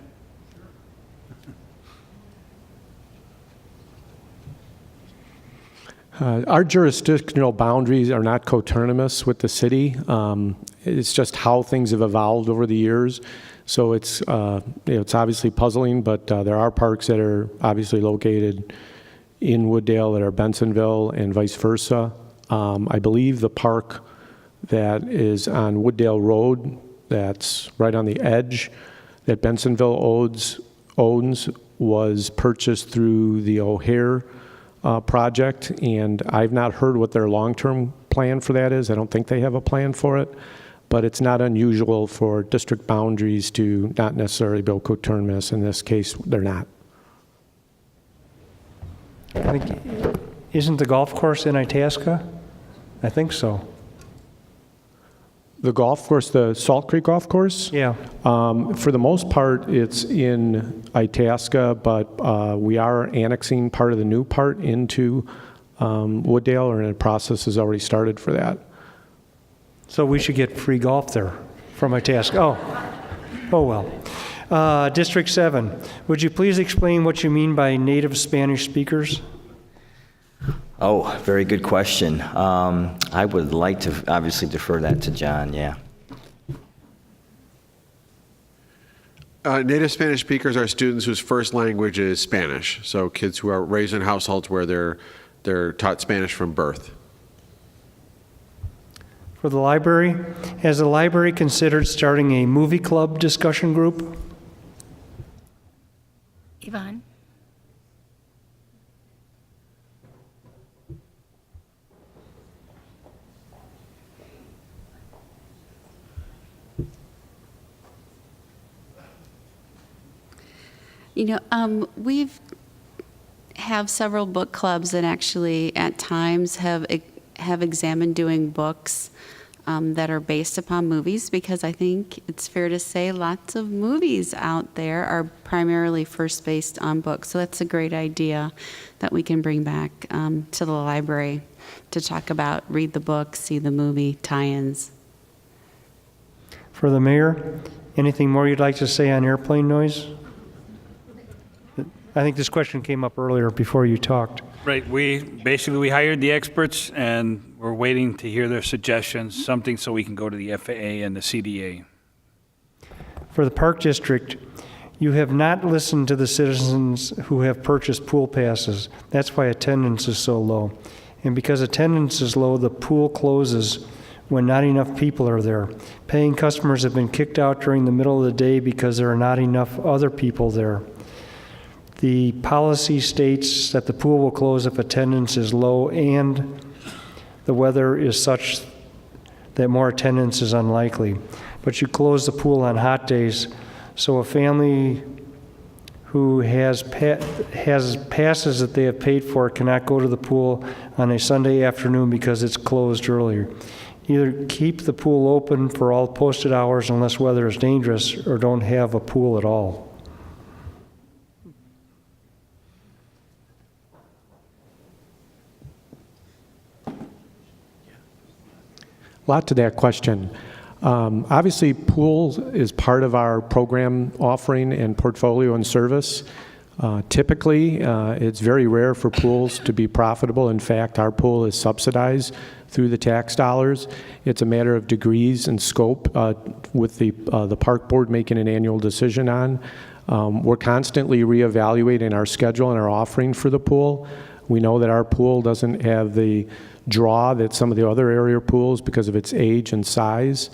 Our jurisdictional boundaries are not coterminous with the city. It's just how things have evolved over the years. So it's obviously puzzling, but there are parks that are obviously located, in Wooddale that are Bensonville and vice versa. I believe the park that is on Wooddale Road, that's right on the edge, that Bensonville owns was purchased through the O'Hare project, and I've not heard what their long-term plan for that is. I don't think they have a plan for it, but it's not unusual for district boundaries to not necessarily build coterminous. In this case, they're not. I think, isn't the golf course in Itasca? I think so. The golf course, the Salt Creek Golf Course? Yeah. For the most part, it's in Itasca, but we are annexing part of the new part into Wooddale, or the process has already started for that. So we should get free golf there from Itasca. Oh well. District 7, would you please explain what you mean by native Spanish speakers? Oh, very good question. I would like to obviously defer that to John, yeah. Native Spanish speakers are students whose first language is Spanish, so kids who are raised in households where they're taught Spanish from birth. For the library, has the library considered starting a movie club discussion group? Yvonne? You know, we've have several book clubs that actually at times have examined doing books that are based upon movies, because I think it's fair to say lots of movies out there are primarily first based on books. So that's a great idea that we can bring back to the library to talk about, read the book, see the movie, tie-ins. For the mayor, anything more you'd like to say on airplane noise? I think this question came up earlier before you talked. Right, we hired the experts, and we're waiting to hear their suggestions, something so we can go to the FAA and the CDA. For the Park District, you have not listened to the citizens who have purchased pool passes. That's why attendance is so low. And because attendance is low, the pool closes when not enough people are there. Paying customers have been kicked out during the middle of the day because there are not enough other people there. The policy states that the pool will close if attendance is low and the weather is such that more attendance is unlikely. But you close the pool on hot days, so a family who has passes that they have paid for cannot go to the pool on a Sunday afternoon because it's closed earlier. Either keep the pool open for all posted hours unless weather is dangerous, or don't have a pool at all. A lot to that question. Obviously, pools is part of our program offering and portfolio and service. Typically, it's very rare for pools to be profitable. In fact, our pool is subsidized through the tax dollars. It's a matter of degrees and scope with the park board making an annual decision on. We're constantly reevaluating our schedule and our offering for the pool. We know that our pool doesn't have the draw that some of the other area pools because of its age and size.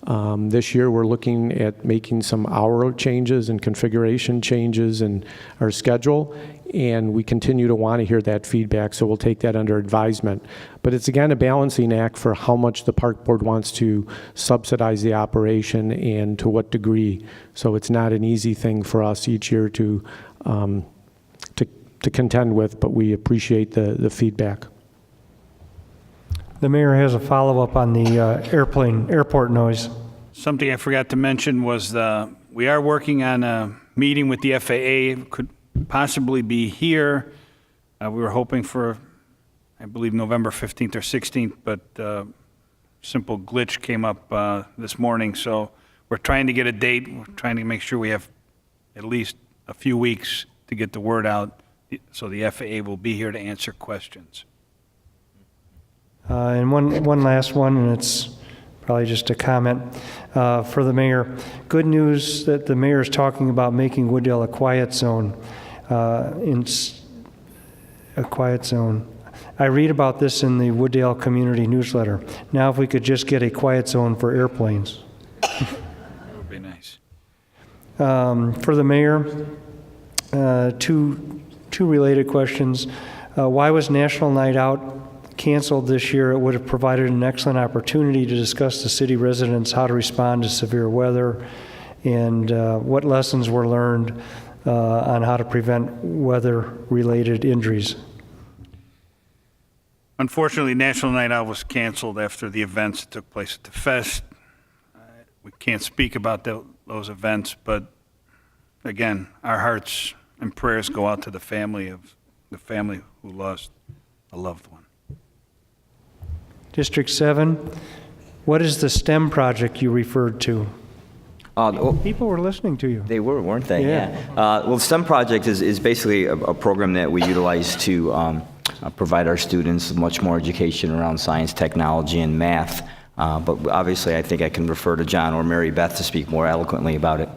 This year we're looking at making some hour changes and configuration changes in our schedule, and we continue to want to hear that feedback, so we'll take that under advisement. But it's again a balancing act for how much the park board wants to subsidize the operation and to what degree. So it's not an easy thing for us each year to contend with, but we appreciate the feedback. The mayor has a follow-up on the airport noise. Something I forgot to mention was we are working on a meeting with the FAA. Could possibly be here. We were hoping for, I believe, November 15th or 16th, but simple glitch came up this morning. So we're trying to get a date. We're trying to make sure we have at least a few weeks to get the word out, so the FAA will be here to answer questions. And one last one, and it's probably just a comment for the mayor. Good news that the mayor is talking about making Wooddale a quiet zone. A quiet zone. I read about this in the Wooddale Community Newsletter. Now, if we could just get a quiet zone for airplanes. That would be nice. For the mayor, two related questions. Why was National Night Out canceled this year? It would have provided an excellent opportunity to discuss to city residents how to respond to severe weather and what lessons were learned on how to prevent weather-related injuries. Unfortunately, National Night Out was canceled after the events that took place at the Fest. We can't speak about those events, but again, our hearts and prayers go out to the family who lost a loved one. District 7, what is the STEM project you referred to? People were listening to you. They were, weren't they? Yeah. Well, STEM project is basically a program that we utilize to provide our students much more education around science, technology, and math. But obviously, I think I can refer to John or Mary Beth to speak more eloquently about it.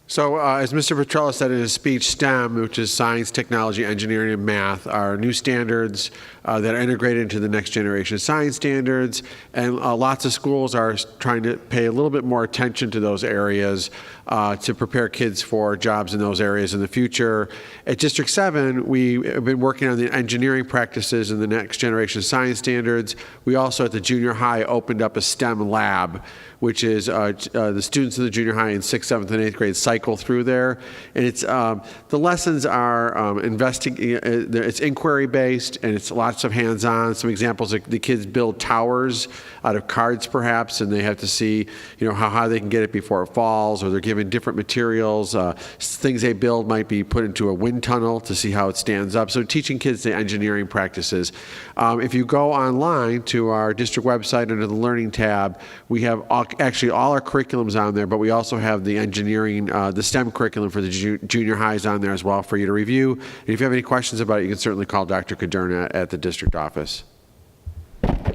So as Mr. Petrella said in his speech, STEM, which is science, technology, engineering, and math, are new standards that are integrated into the next generation science standards. And lots of schools are trying to pay a little bit more attention to those areas to prepare kids for jobs in those areas in the future. At District 7, we have been working on the engineering practices in the next generation science standards. We also at the junior high opened up a STEM lab, which is the students in the junior high in 6th, 7th, and 8th grade cycle through there. And it's the lessons are it's inquiry-based, and it's lots of hands-on. Some examples, the kids build towers out of cards, perhaps, and they have to see, how they can get it before it falls, or they're given different materials. Things they build might be put into a wind tunnel to see how it stands up. So teaching kids the engineering practices. If you go online to our district website under the Learning tab, we have actually all our curriculums on there, but we also have the engineering, the STEM curriculum for the junior highs on there as well for you to review. And if you have any questions about it, you can certainly call Dr. Caderna at the district office.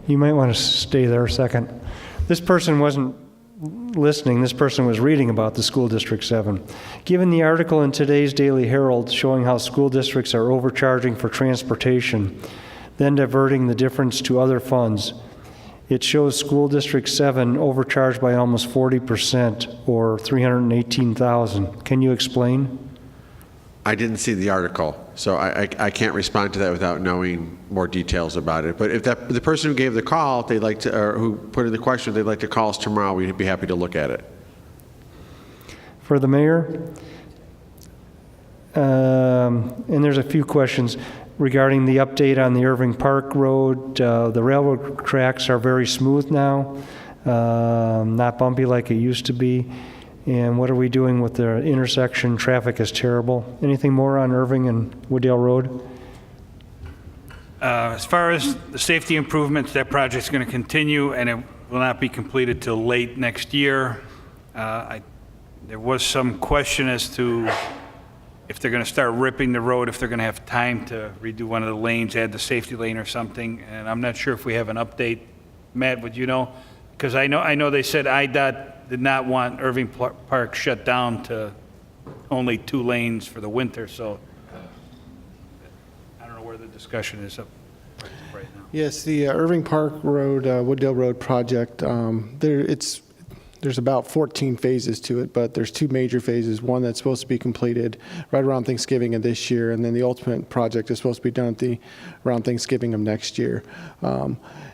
You might want to stay there a second. This person wasn't listening. This person was reading about the school District 7. Given the article in today's Daily Herald showing how school districts are overcharging for transportation, then diverting the difference to other funds, it shows school District 7 overcharged by almost 40% or $318,000. Can you explain? I didn't see the article, so I can't respond to that without knowing more details about it. But if the person who gave the call, if they'd like to, or who put in the question, if they'd like to call us tomorrow, we'd be happy to look at it. For the mayor, and there's a few questions regarding the update on the Irving Park Road. The railroad tracks are very smooth now, not bumpy like it used to be. And what are we doing with the intersection? Traffic is terrible. Anything more on Irving and Wooddale Road? As far as the safety improvements, that project's going to continue, and it will not be completed till late next year. There was some question as to if they're going to start ripping the road, if they're going to have time to redo one of the lanes, add the safety lane or something, and I'm not sure if we have an update. Matt, would you know? Because I know they said IDOT did not want Irving Park shut down to only 2 lanes for the winter, so I don't know where the discussion is up right now. Yes, the Irving Park Road, Wooddale Road project, there's about 14 phases to it, but there's 2 major phases, one that's supposed to be completed right around Thanksgiving of this year, and then the ultimate project is supposed to be done around Thanksgiving of next year.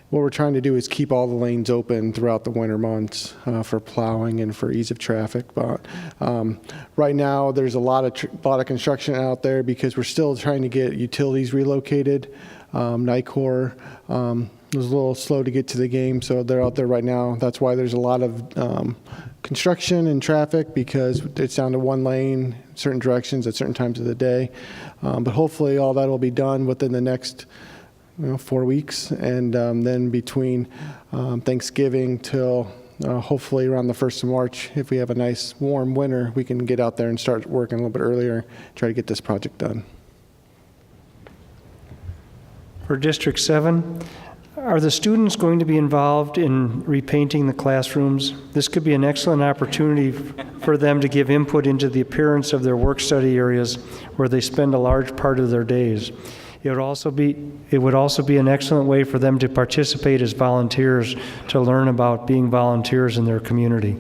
What we're trying to do is keep all the lanes open throughout the winter months for plowing and for ease of traffic. But right now, there's a lot of construction out there because we're still trying to get utilities relocated. NICOR was a little slow to get to the game, so they're out there right now. That's why there's a lot of construction and traffic, because it's down to 1 lane, certain directions at certain times of the day. But hopefully all that will be done within the next 4 weeks, and then between Thanksgiving till hopefully around the 1st of March, if we have a nice warm winter, we can get out there and start working a little bit earlier, try to get this project done. For District 7, are the students going to be involved in repainting the classrooms? This could be an excellent opportunity for them to give input into the appearance of their work-study areas where they spend a large part of their days. It would also be an excellent way for them to participate as volunteers to learn about being volunteers in their community.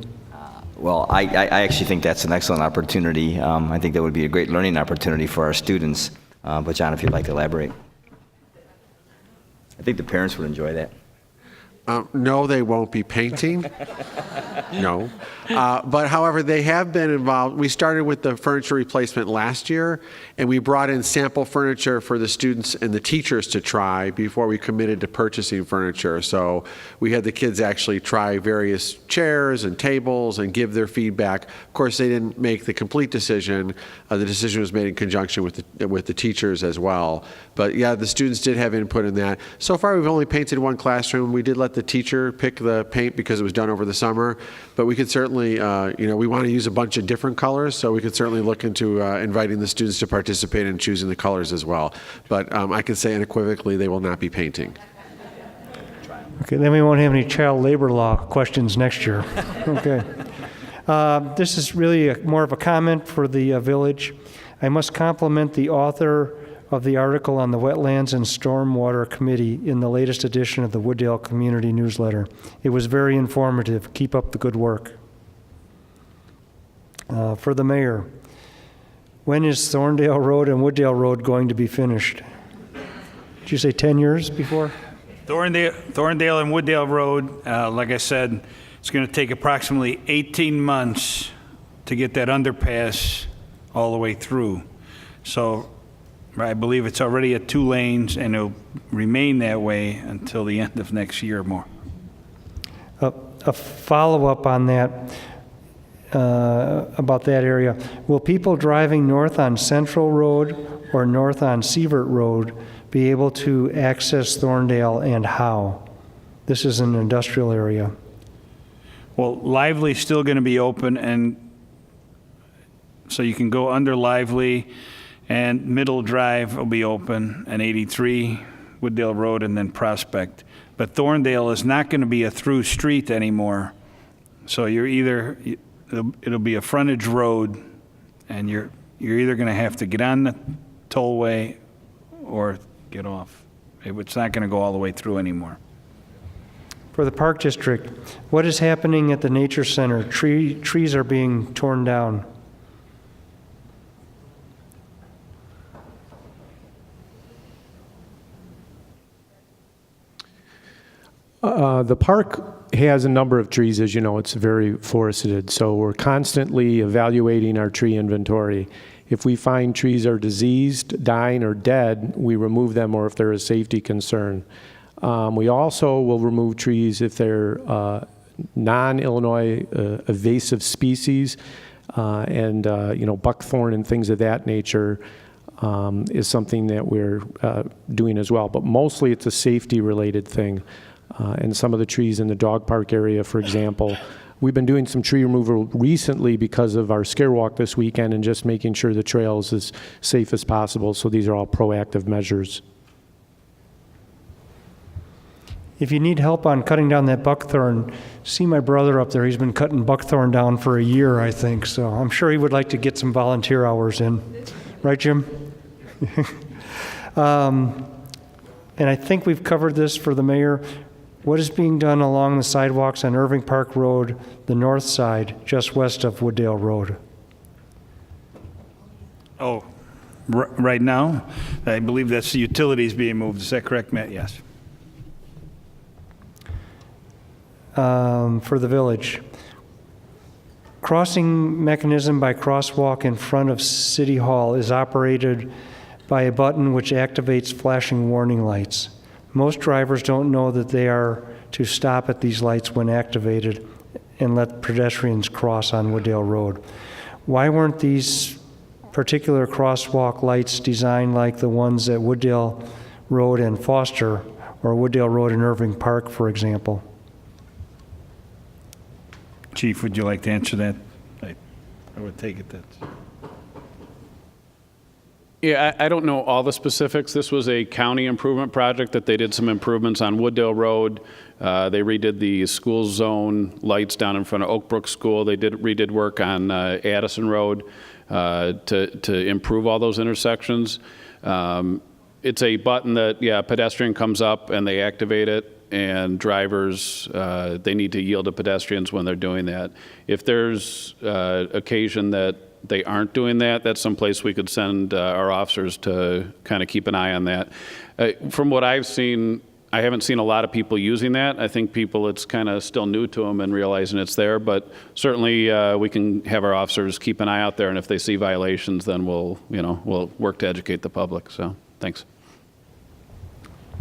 Well, I actually think that's an excellent opportunity. I think that would be a great learning opportunity for our students. But John, if you'd like to elaborate. I think the parents would enjoy that. No, they won't be painting. No. But however, they have been involved. We started with the furniture replacement last year, and we brought in sample furniture for the students and the teachers to try before we committed to purchasing furniture. So we had the kids actually try various chairs and tables and give their feedback. Of course, they didn't make the complete decision. The decision was made in conjunction with the teachers as well. But yeah, the students did have input in that. So far, we've only painted one classroom. We did let the teacher pick the paint because it was done over the summer, but we could certainly, we want to use a bunch of different colors, so we could certainly look into inviting the students to participate in choosing the colors as well. But I can say unequivocally they will not be painting. Okay, then we won't have any child labor law questions next year. Okay. This is really more of a comment for the village. I must compliment the author of the article on the Wetlands and Stormwater Committee in the latest edition of the Wooddale Community Newsletter. It was very informative. Keep up the good work. For the mayor, when is Thorndale Road and Wooddale Road going to be finished? Did you say 10 years before? Thorndale and Wooddale Road, like I said, it's going to take approximately 18 months to get that underpass all the way through. So I believe it's already at 2 lanes, and it'll remain that way until the end of next year or more. A follow-up on that, about that area. Will people driving north on Central Road or north on Sievert Road be able to access Thorndale, and how? This is an industrial area. Well, Lively's still going to be open, and so you can go under Lively, and Middle Drive will be open, and 83, Wooddale Road, and then Prospect. But Thorndale is not going to be a through street anymore. So it'll be a frontage road, and you're either going to have to get on the tollway or get off. It's not going to go all the way through anymore. For the Park District, what is happening at the Nature Center? Trees are being torn down. The park has a number of trees, as you know, it's very forested, so we're constantly evaluating our tree inventory. If we find trees are diseased, dying, or dead, we remove them, or if they're a safety concern. We also will remove trees if they're non-Illinois invasive species, and buckthorn and things of that nature is something that we're doing as well. But mostly it's a safety-related thing. And some of the trees in the dog park area, for example. We've been doing some tree removal recently because of our scare walk this weekend and just making sure the trail is as safe as possible. So these are all proactive measures. If you need help on cutting down that buckthorn, see my brother up there. He's been cutting buckthorn down for a year, I think. So I'm sure he would like to get some volunteer hours in. Right, Jim? And I think we've covered this for the mayor. What is being done along the sidewalks on Irving Park Road, the north side, just west of Wooddale Road? Oh, right now, I believe that's the utilities being moved. Is that correct, Matt? Yes. For the village. Crossing mechanism by crosswalk in front of City Hall is operated by a button which activates flashing warning lights. Most drivers don't know that they are to stop at these lights when activated and let pedestrians cross on Wooddale Road. Why weren't these particular crosswalk lights designed like the ones at Wooddale Road and Foster, or Wooddale Road and Irving Park, for example? Chief, would you like to answer that? I would take it that. Yeah, I don't know all the specifics. This was a county improvement project that they did some improvements on Wooddale Road. They redid the school zone lights down in front of Oak Brook School. They redid work on Addison Road to improve all those intersections. It's a button that, yeah, a pedestrian comes up and they activate it, and drivers, they need to yield to pedestrians when they're doing that. If there's occasion that they aren't doing that, that's someplace we could send our officers to kind of keep an eye on that. From what I've seen, I haven't seen a lot of people using that. I think people, it's kind of still new to them and realizing it's there, but certainly we can have our officers keep an eye out there, and if they see violations, then we'll work to educate the public. So, thanks.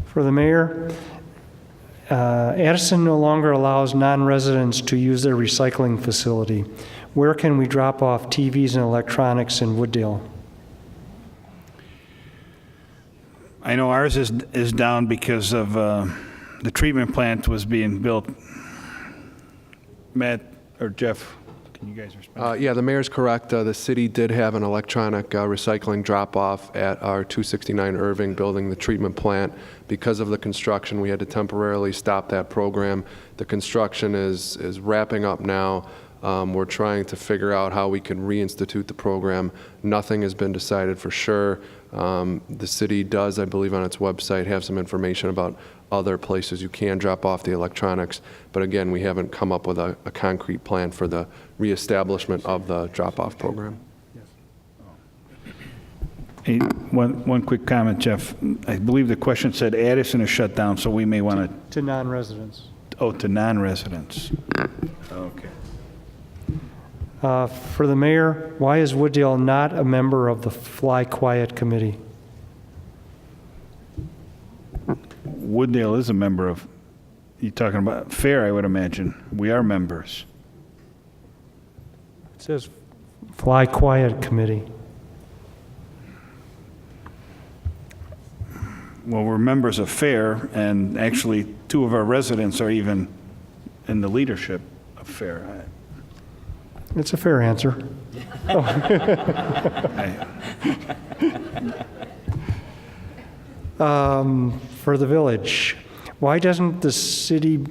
For the mayor, Addison no longer allows non-residents to use their recycling facility. Where can we drop off TVs and electronics in Wooddale? I know ours is down because of the treatment plant was being built. Matt or Jeff, can you guys respond? Yeah, the mayor's correct. The city did have an electronic recycling drop-off at our 269 Irving building, the treatment plant. Because of the construction, we had to temporarily stop that program. The construction is wrapping up now. We're trying to figure out how we can reinstitute the program. Nothing has been decided for sure. The city does, I believe, on its website have some information about other places you can drop off the electronics. But again, we haven't come up with a concrete plan for the reestablishment of the drop-off program. Hey, one quick comment, Jeff. I believe the question said Addison is shut down, so we may want To non-residents. to non-residents. Okay. For the mayor, why is Wooddale not a member of the Fly Quiet Committee? Wooddale is a member of, you're talking about FAIR, I would imagine. We are members. It says Fly Quiet Committee. Well, we're members of FAIR, and actually 2 of our residents are even in the leadership of FAIR. It's a fair answer. For the village, why doesn't the city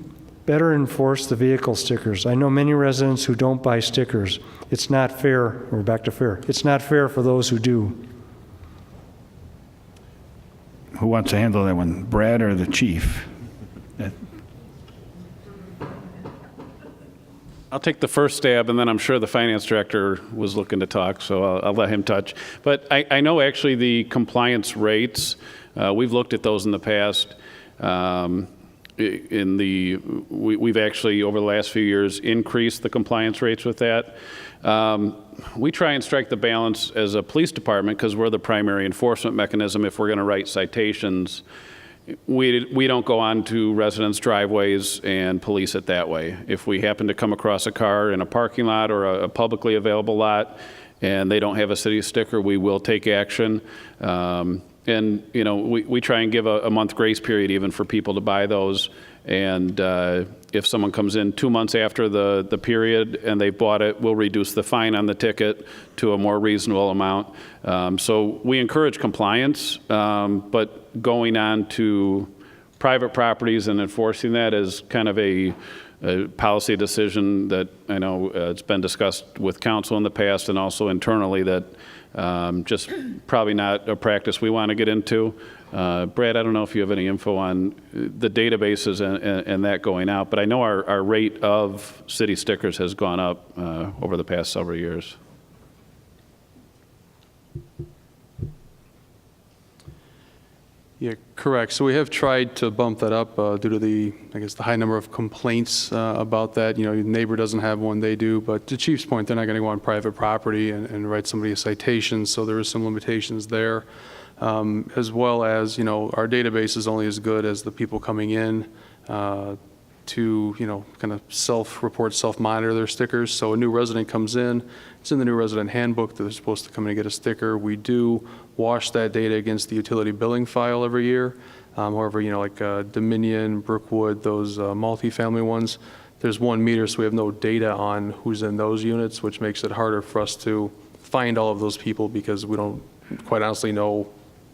better enforce the vehicle stickers? I know many residents who don't buy stickers. It's not fair. We're back to fair. It's not fair for those who do. Who wants to handle that one, Brad or the chief? I'll take the first stab, and then I'm sure the finance director was looking to talk, so I'll let him touch. But I know actually the compliance rates, we've looked at those in the past. We've actually, over the last few years, increased the compliance rates with that. We try and strike the balance as a police department because we're the primary enforcement mechanism. If we're going to write citations, we don't go on to residents' driveways and police it that way. If we happen to come across a car in a parking lot or a publicly available lot and they don't have a city sticker, we will take action. And, we try and give a month grace period even for people to buy those. And if someone comes in 2 months after the period and they bought it, we'll reduce the fine on the ticket to a more reasonable amount. So we encourage compliance, but going on to private properties and enforcing that is kind of a policy decision that I know it's been discussed with council in the past and also internally that just probably not a practice we want to get into. Brad, I don't know if you have any info on the databases and that going out, but I know our rate of city stickers has gone up over the past several years. Yeah, correct. So we have tried to bump that up due to the high number of complaints about that. Your neighbor doesn't have one, they do. But to Chief's point, they're not going to go on private property and write somebody a citation. So there is some limitations there, as well as our database is only as good as the people coming in to kind of self-report, self-monitor their stickers. So a new resident comes in, it's in the new resident handbook that they're supposed to come in and get a sticker. We do wash that data against the utility billing file every year. However, like Dominion, Brookwood, those multifamily ones, there's 1 meter, so we have no data on who's in those units, which makes it harder for us to find all of those people because we don't quite honestly know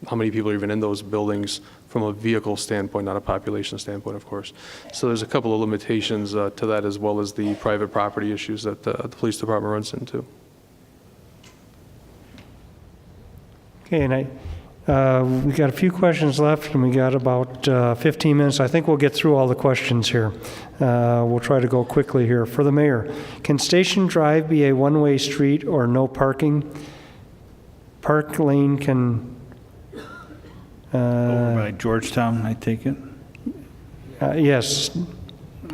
how many people are even in those buildings from a vehicle standpoint, not a population standpoint, of course. So there's a couple of limitations to that, as well as the private property issues that the police department runs into. Okay, and we got a few questions left, and we got about 15 minutes. I think we'll get through all the questions here. We'll try to go quickly here. For the mayor, can Station Drive be a one-way street or no parking? Park Lane can... Over by Georgetown, I take it? Yes.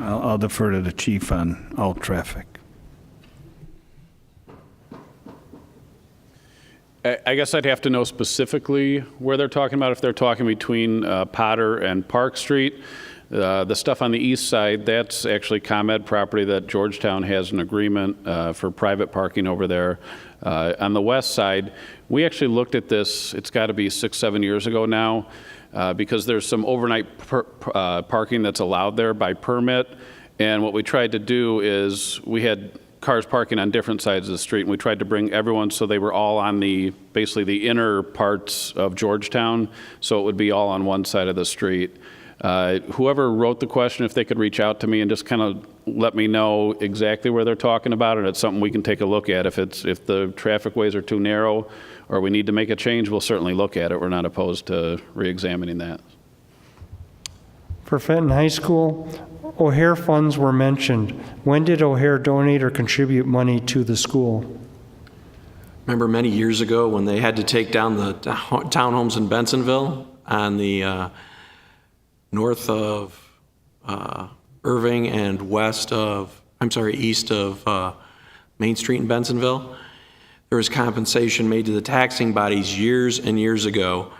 I'll defer to the chief on all traffic. I guess I'd have to know specifically where they're talking about, if they're talking between Potter and Park Street. The stuff on the east side, that's actually ComEd property that Georgetown has an agreement for private parking over there. On the west side, we actually looked at this, it's got to be 6-7 years ago now, because there's some overnight parking that's allowed there by permit. And what we tried to do is we had cars parking on different sides of the street, and we tried to bring everyone so they were all on basically the inner parts of Georgetown, so it would be all on one side of the street. Whoever wrote the question, if they could reach out to me and just kind of let me know exactly where they're talking about it, it's something we can take a look at. If the traffic ways are too narrow or we need to make a change, we'll certainly look at it. We're not opposed to re-examining that. For Fenton High School, O'Hare funds were mentioned. When did O'Hare donate or contribute money to the school? Remember many years ago when they had to take down the townhomes in Bensonville on the north of Irving and east of Main Street in Bensonville? There was compensation made to the taxing bodies years and years ago,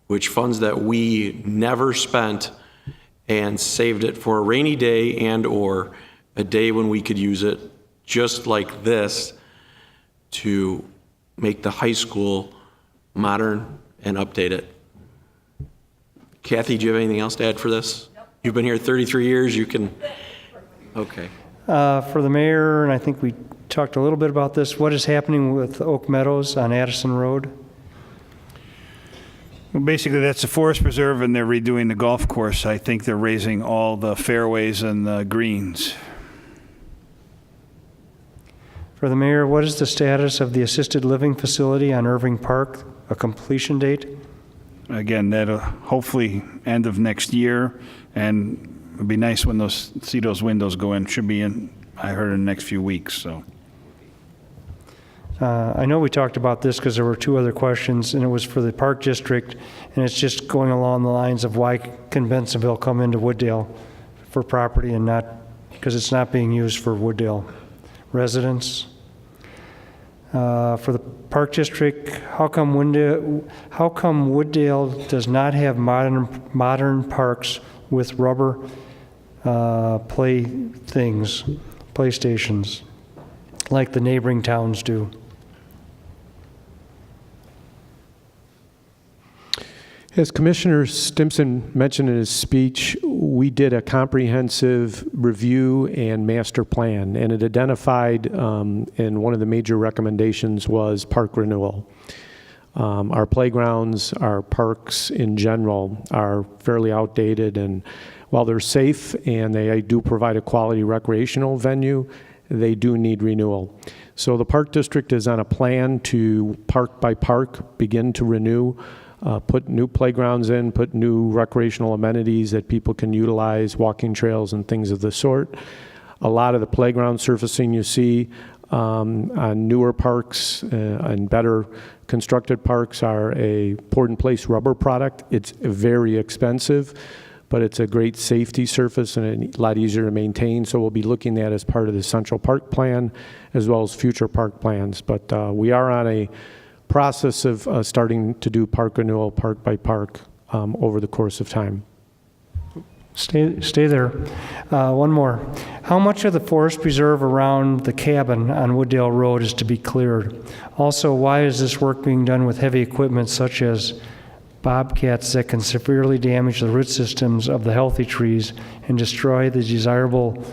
which funds that we never spent, and saved it for a rainy day and or a day when we could use it just like this to make the high school modern and update it. Kathy, do you have anything else to add for this? Nope. You've been here 33 years, you can, okay. For the mayor, and I think we talked a little bit about this, what is happening with Oak Meadows on Addison Road? Well, basically, that's a forest preserve, and they're redoing the golf course. I think they're raising all the fairways and the greens. For the mayor, what is the status of the assisted living facility on Irving Park, a completion date? Again, that'll hopefully end of next year, and it'd be nice when see those windows go in. Should be in, I heard, in the next few weeks, so. I know we talked about this because there were two other questions, and it was for the Park District, and it's just going along the lines of why can Bensonville come into Wooddale for property and not, because it's not being used for Wooddale residents. For the Park District, how come Wooddale does not have modern parks with rubber play stations, like the neighboring towns do? As Commissioner Stimson mentioned in his speech, we did a comprehensive review and master plan, and it identified, and one of the major recommendations was park renewal. Our playgrounds, our parks in general are fairly outdated, and while they're safe and they do provide a quality recreational venue, they do need renewal. So the Park District is on a plan to park by park begin to renew, put new playgrounds in, put new recreational amenities that people can utilize, walking trails and things of the sort. A lot of the playground surfacing you see on newer parks and better constructed parks are a poured-in-place rubber product. It's very expensive, but it's a great safety surface and a lot easier to maintain. So we'll be looking at as part of the Central Park Plan as well as future park plans. But we are on a process of starting to do park renewal park by park over the course of time. Stay there. One more. How much of the forest preserve around the cabin on Wooddale Road is to be cleared? Also, why is this work being done with heavy equipment such as bobcats that can severely damage the root systems of the healthy trees and destroy the desirable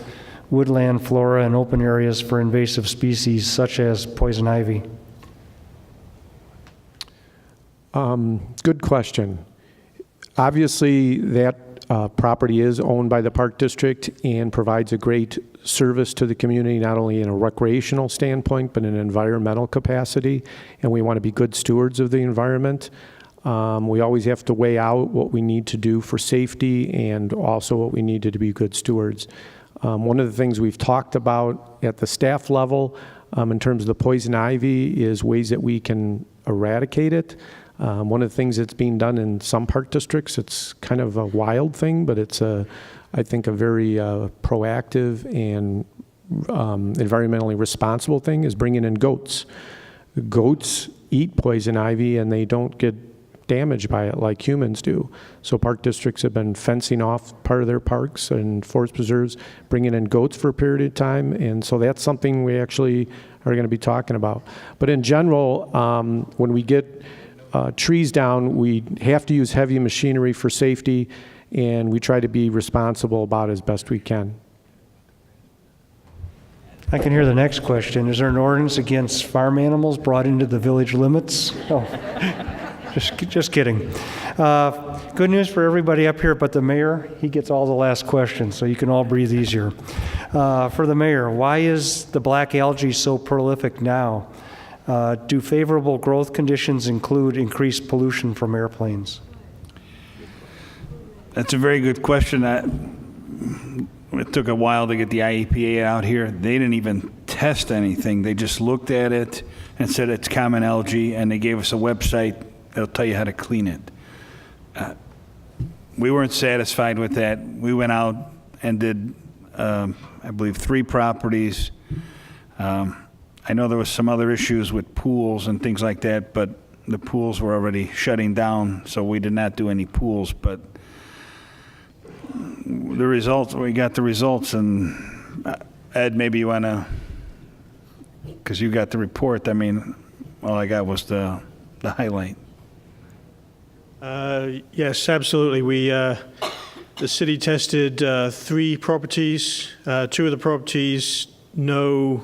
woodland flora and open areas for invasive species such as poison ivy? Good question. Obviously, that property is owned by the Park District and provides a great service to the community, not only in a recreational standpoint, but in an environmental capacity, and we want to be good stewards of the environment. We always have to weigh out what we need to do for safety and also what we need to be good stewards. One of the things we've talked about at the staff level in terms of the poison ivy is ways that we can eradicate it. One of the things that's being done in some park districts, it's kind of a wild thing, but it's, I think, a very proactive and environmentally responsible thing, is bringing in goats. Goats eat poison ivy and they don't get damaged by it like humans do. So park districts have been fencing off part of their parks and forest preserves, bringing in goats for a period of time, and so that's something we actually are going to be talking about. But in general, when we get trees down, we have to use heavy machinery for safety, and we try to be responsible about it as best we can. I can hear the next question. Is there an ordinance against farm animals brought into the village limits? Oh, just kidding. Good news for everybody up here, but the mayor, he gets all the last questions, so you can all breathe easier. For the mayor, why is the black algae so prolific now? Do favorable growth conditions include increased pollution from airplanes? That's a very good question. It took a while to get the IEPA out here. They didn't even test anything. They just looked at it and said it's common algae, and they gave us a website that'll tell you how to clean it. We weren't satisfied with that. We went out and did, I believe, 3 properties. I know there was some other issues with pools and things like that, but the pools were already shutting down, so we did not do any pools. But the results, we got the results, and Ed, maybe you want to, because you got the report. I mean, all I got was the highlight. Yes, absolutely. The city tested 3 properties. 2 of the properties, no,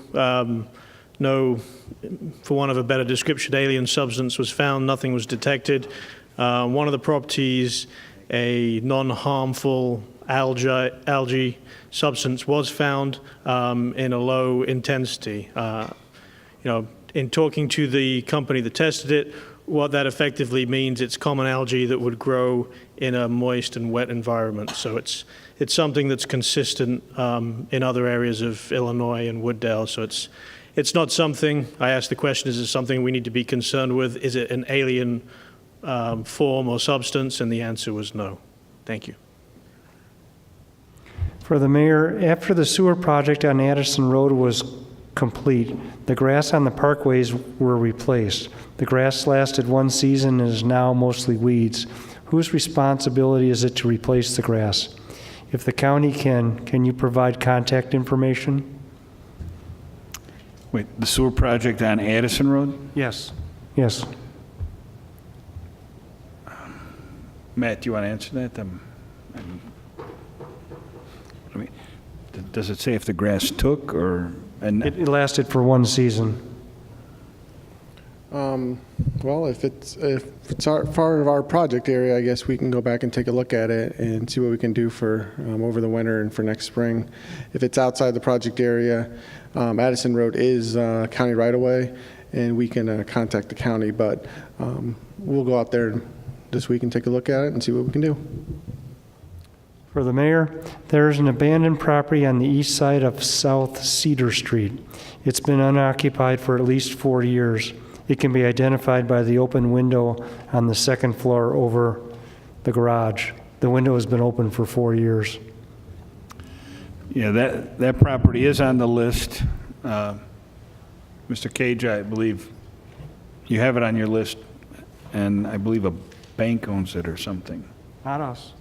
for want of a better description, alien substance was found. Nothing was detected. One of the properties, a non-harmful algae substance was found in a low intensity. In talking to the company that tested it, what that effectively means, it's common algae that would grow in a moist and wet environment. So it's something that's consistent in other areas of Illinois and Wooddale. So it's not something, I asked the question, is it something we need to be concerned with? Is it an alien form or substance? And the answer was no. Thank you. For the mayor, after the sewer project on Addison Road was complete, the grass on the parkways were replaced. The grass lasted 1 season and is now mostly weeds. Whose responsibility is it to replace the grass? If the county can you provide contact information? Wait, the sewer project on Addison Road? Yes. Yes. Matt, do you want to answer that? I mean, does it say if the grass took or? It lasted for 1 season. Well, if it's part of our project area, I guess we can go back and take a look at it and see what we can do for over the winter and for next spring. If it's outside the project area, Addison Road is county right-of-way, and we can contact the county, but we'll go out there this week and take a look at it and see what we can do. For the mayor, there's an abandoned property on the east side of South Cedar Street. It's been unoccupied for at least 4 years. It can be identified by the open window on the 2nd floor over the garage. The window has been open for 4 years. Yeah, that property is on the list. Mr. Cage, I believe you have it on your list, and I believe a bank owns it or something. Not us.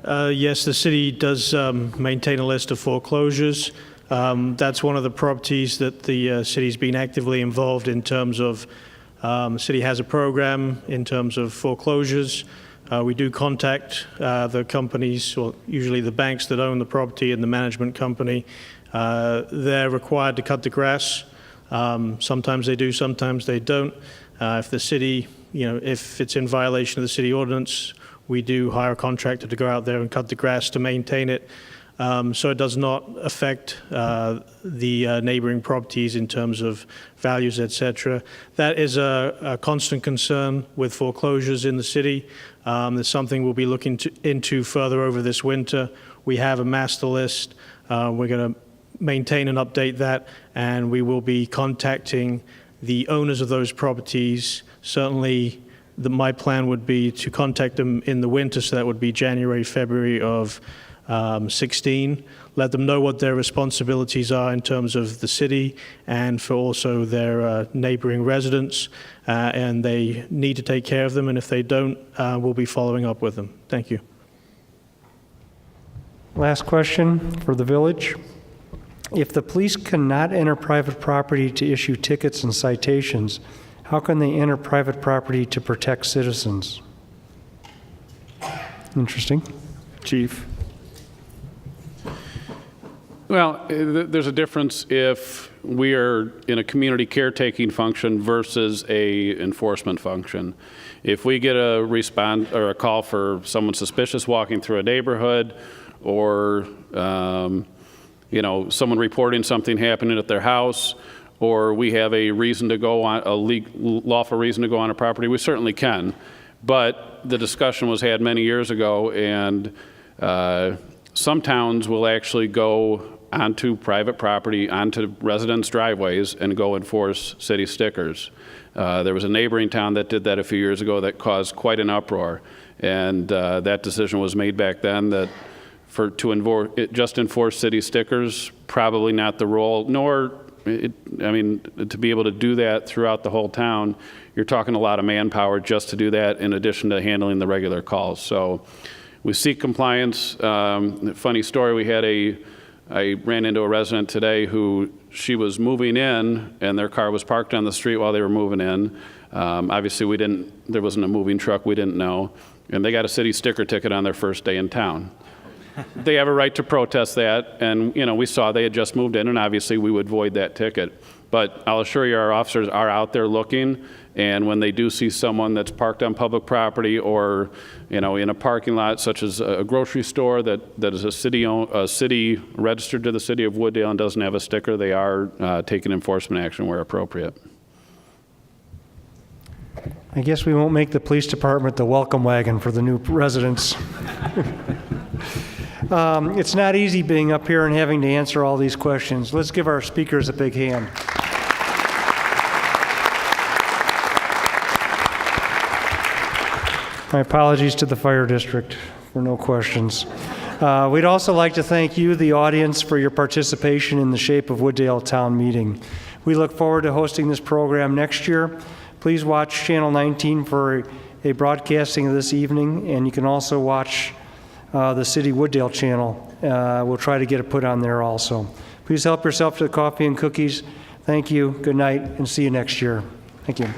Yes, the city does maintain a list of foreclosures. That's one of the properties that the city's been actively involved in terms of, the city has a program in terms of foreclosures. We do contact the companies, or usually the banks that own the property and the management company. They're required to cut the grass. Sometimes they do, sometimes they don't. If the city, if it's in violation of the city ordinance, we do hire a contractor to go out there and cut the grass to maintain it. So it does not affect the neighboring properties in terms of values, etc. That is a constant concern with foreclosures in the city. There's something we'll be looking into further over this winter. We have a master list. We're going to maintain and update that, and we will be contacting the owners of those properties. Certainly, my plan would be to contact them in the winter, so that would be January, February of 16, let them know what their responsibilities are in terms of the city and for also their neighboring residents, and they need to take care of them, and if they don't, we'll be following up with them. Thank you. Last question for the village. If the police cannot enter private property to issue tickets and citations, how can they enter private property to protect citizens? Interesting. Chief? Well, there's a difference if we are in a community caretaking function versus a enforcement function. If we get a response or a call for someone suspicious walking through a neighborhood, or someone reporting something happening at their house, or we have a reason to go on lawful reason to go on a property, we certainly can. But the discussion was had many years ago, and some towns will actually go onto private property, onto residents' driveways, and go enforce city stickers. There was a neighboring town that did that a few years ago that caused quite an uproar, and that decision was made back then that just enforce city stickers, probably not the role, nor, to be able to do that throughout the whole town, you're talking a lot of manpower just to do that in addition to handling the regular calls. So we seek compliance. Funny story, I ran into a resident today who she was moving in and their car was parked on the street while they were moving in. Obviously there wasn't a moving truck, we didn't know, and they got a city sticker ticket on their first day in town. They have a right to protest that, and we saw they had just moved in, and obviously we would void that ticket. But I'll assure you our officers are out there looking, and when they do see someone that's parked on public property or in a parking lot such as a grocery store that is a city registered to the city of Wooddale and doesn't have a sticker, they are taking enforcement action where appropriate. I guess we won't make the police department the welcome wagon for the new residents. It's not easy being up here and having to answer all these questions. Let's give our speakers a big hand. My apologies to the fire district for no questions. We'd also like to thank you, the audience, for your participation in the Shape of Wooddale Town meeting. We look forward to hosting this program next year. Please watch Channel 19 for a broadcasting of this evening, and you can also watch the City Wooddale channel. We'll try to get it put on there also. Please help yourself to the coffee and cookies. Thank you, good night, and see you next year. Thank you.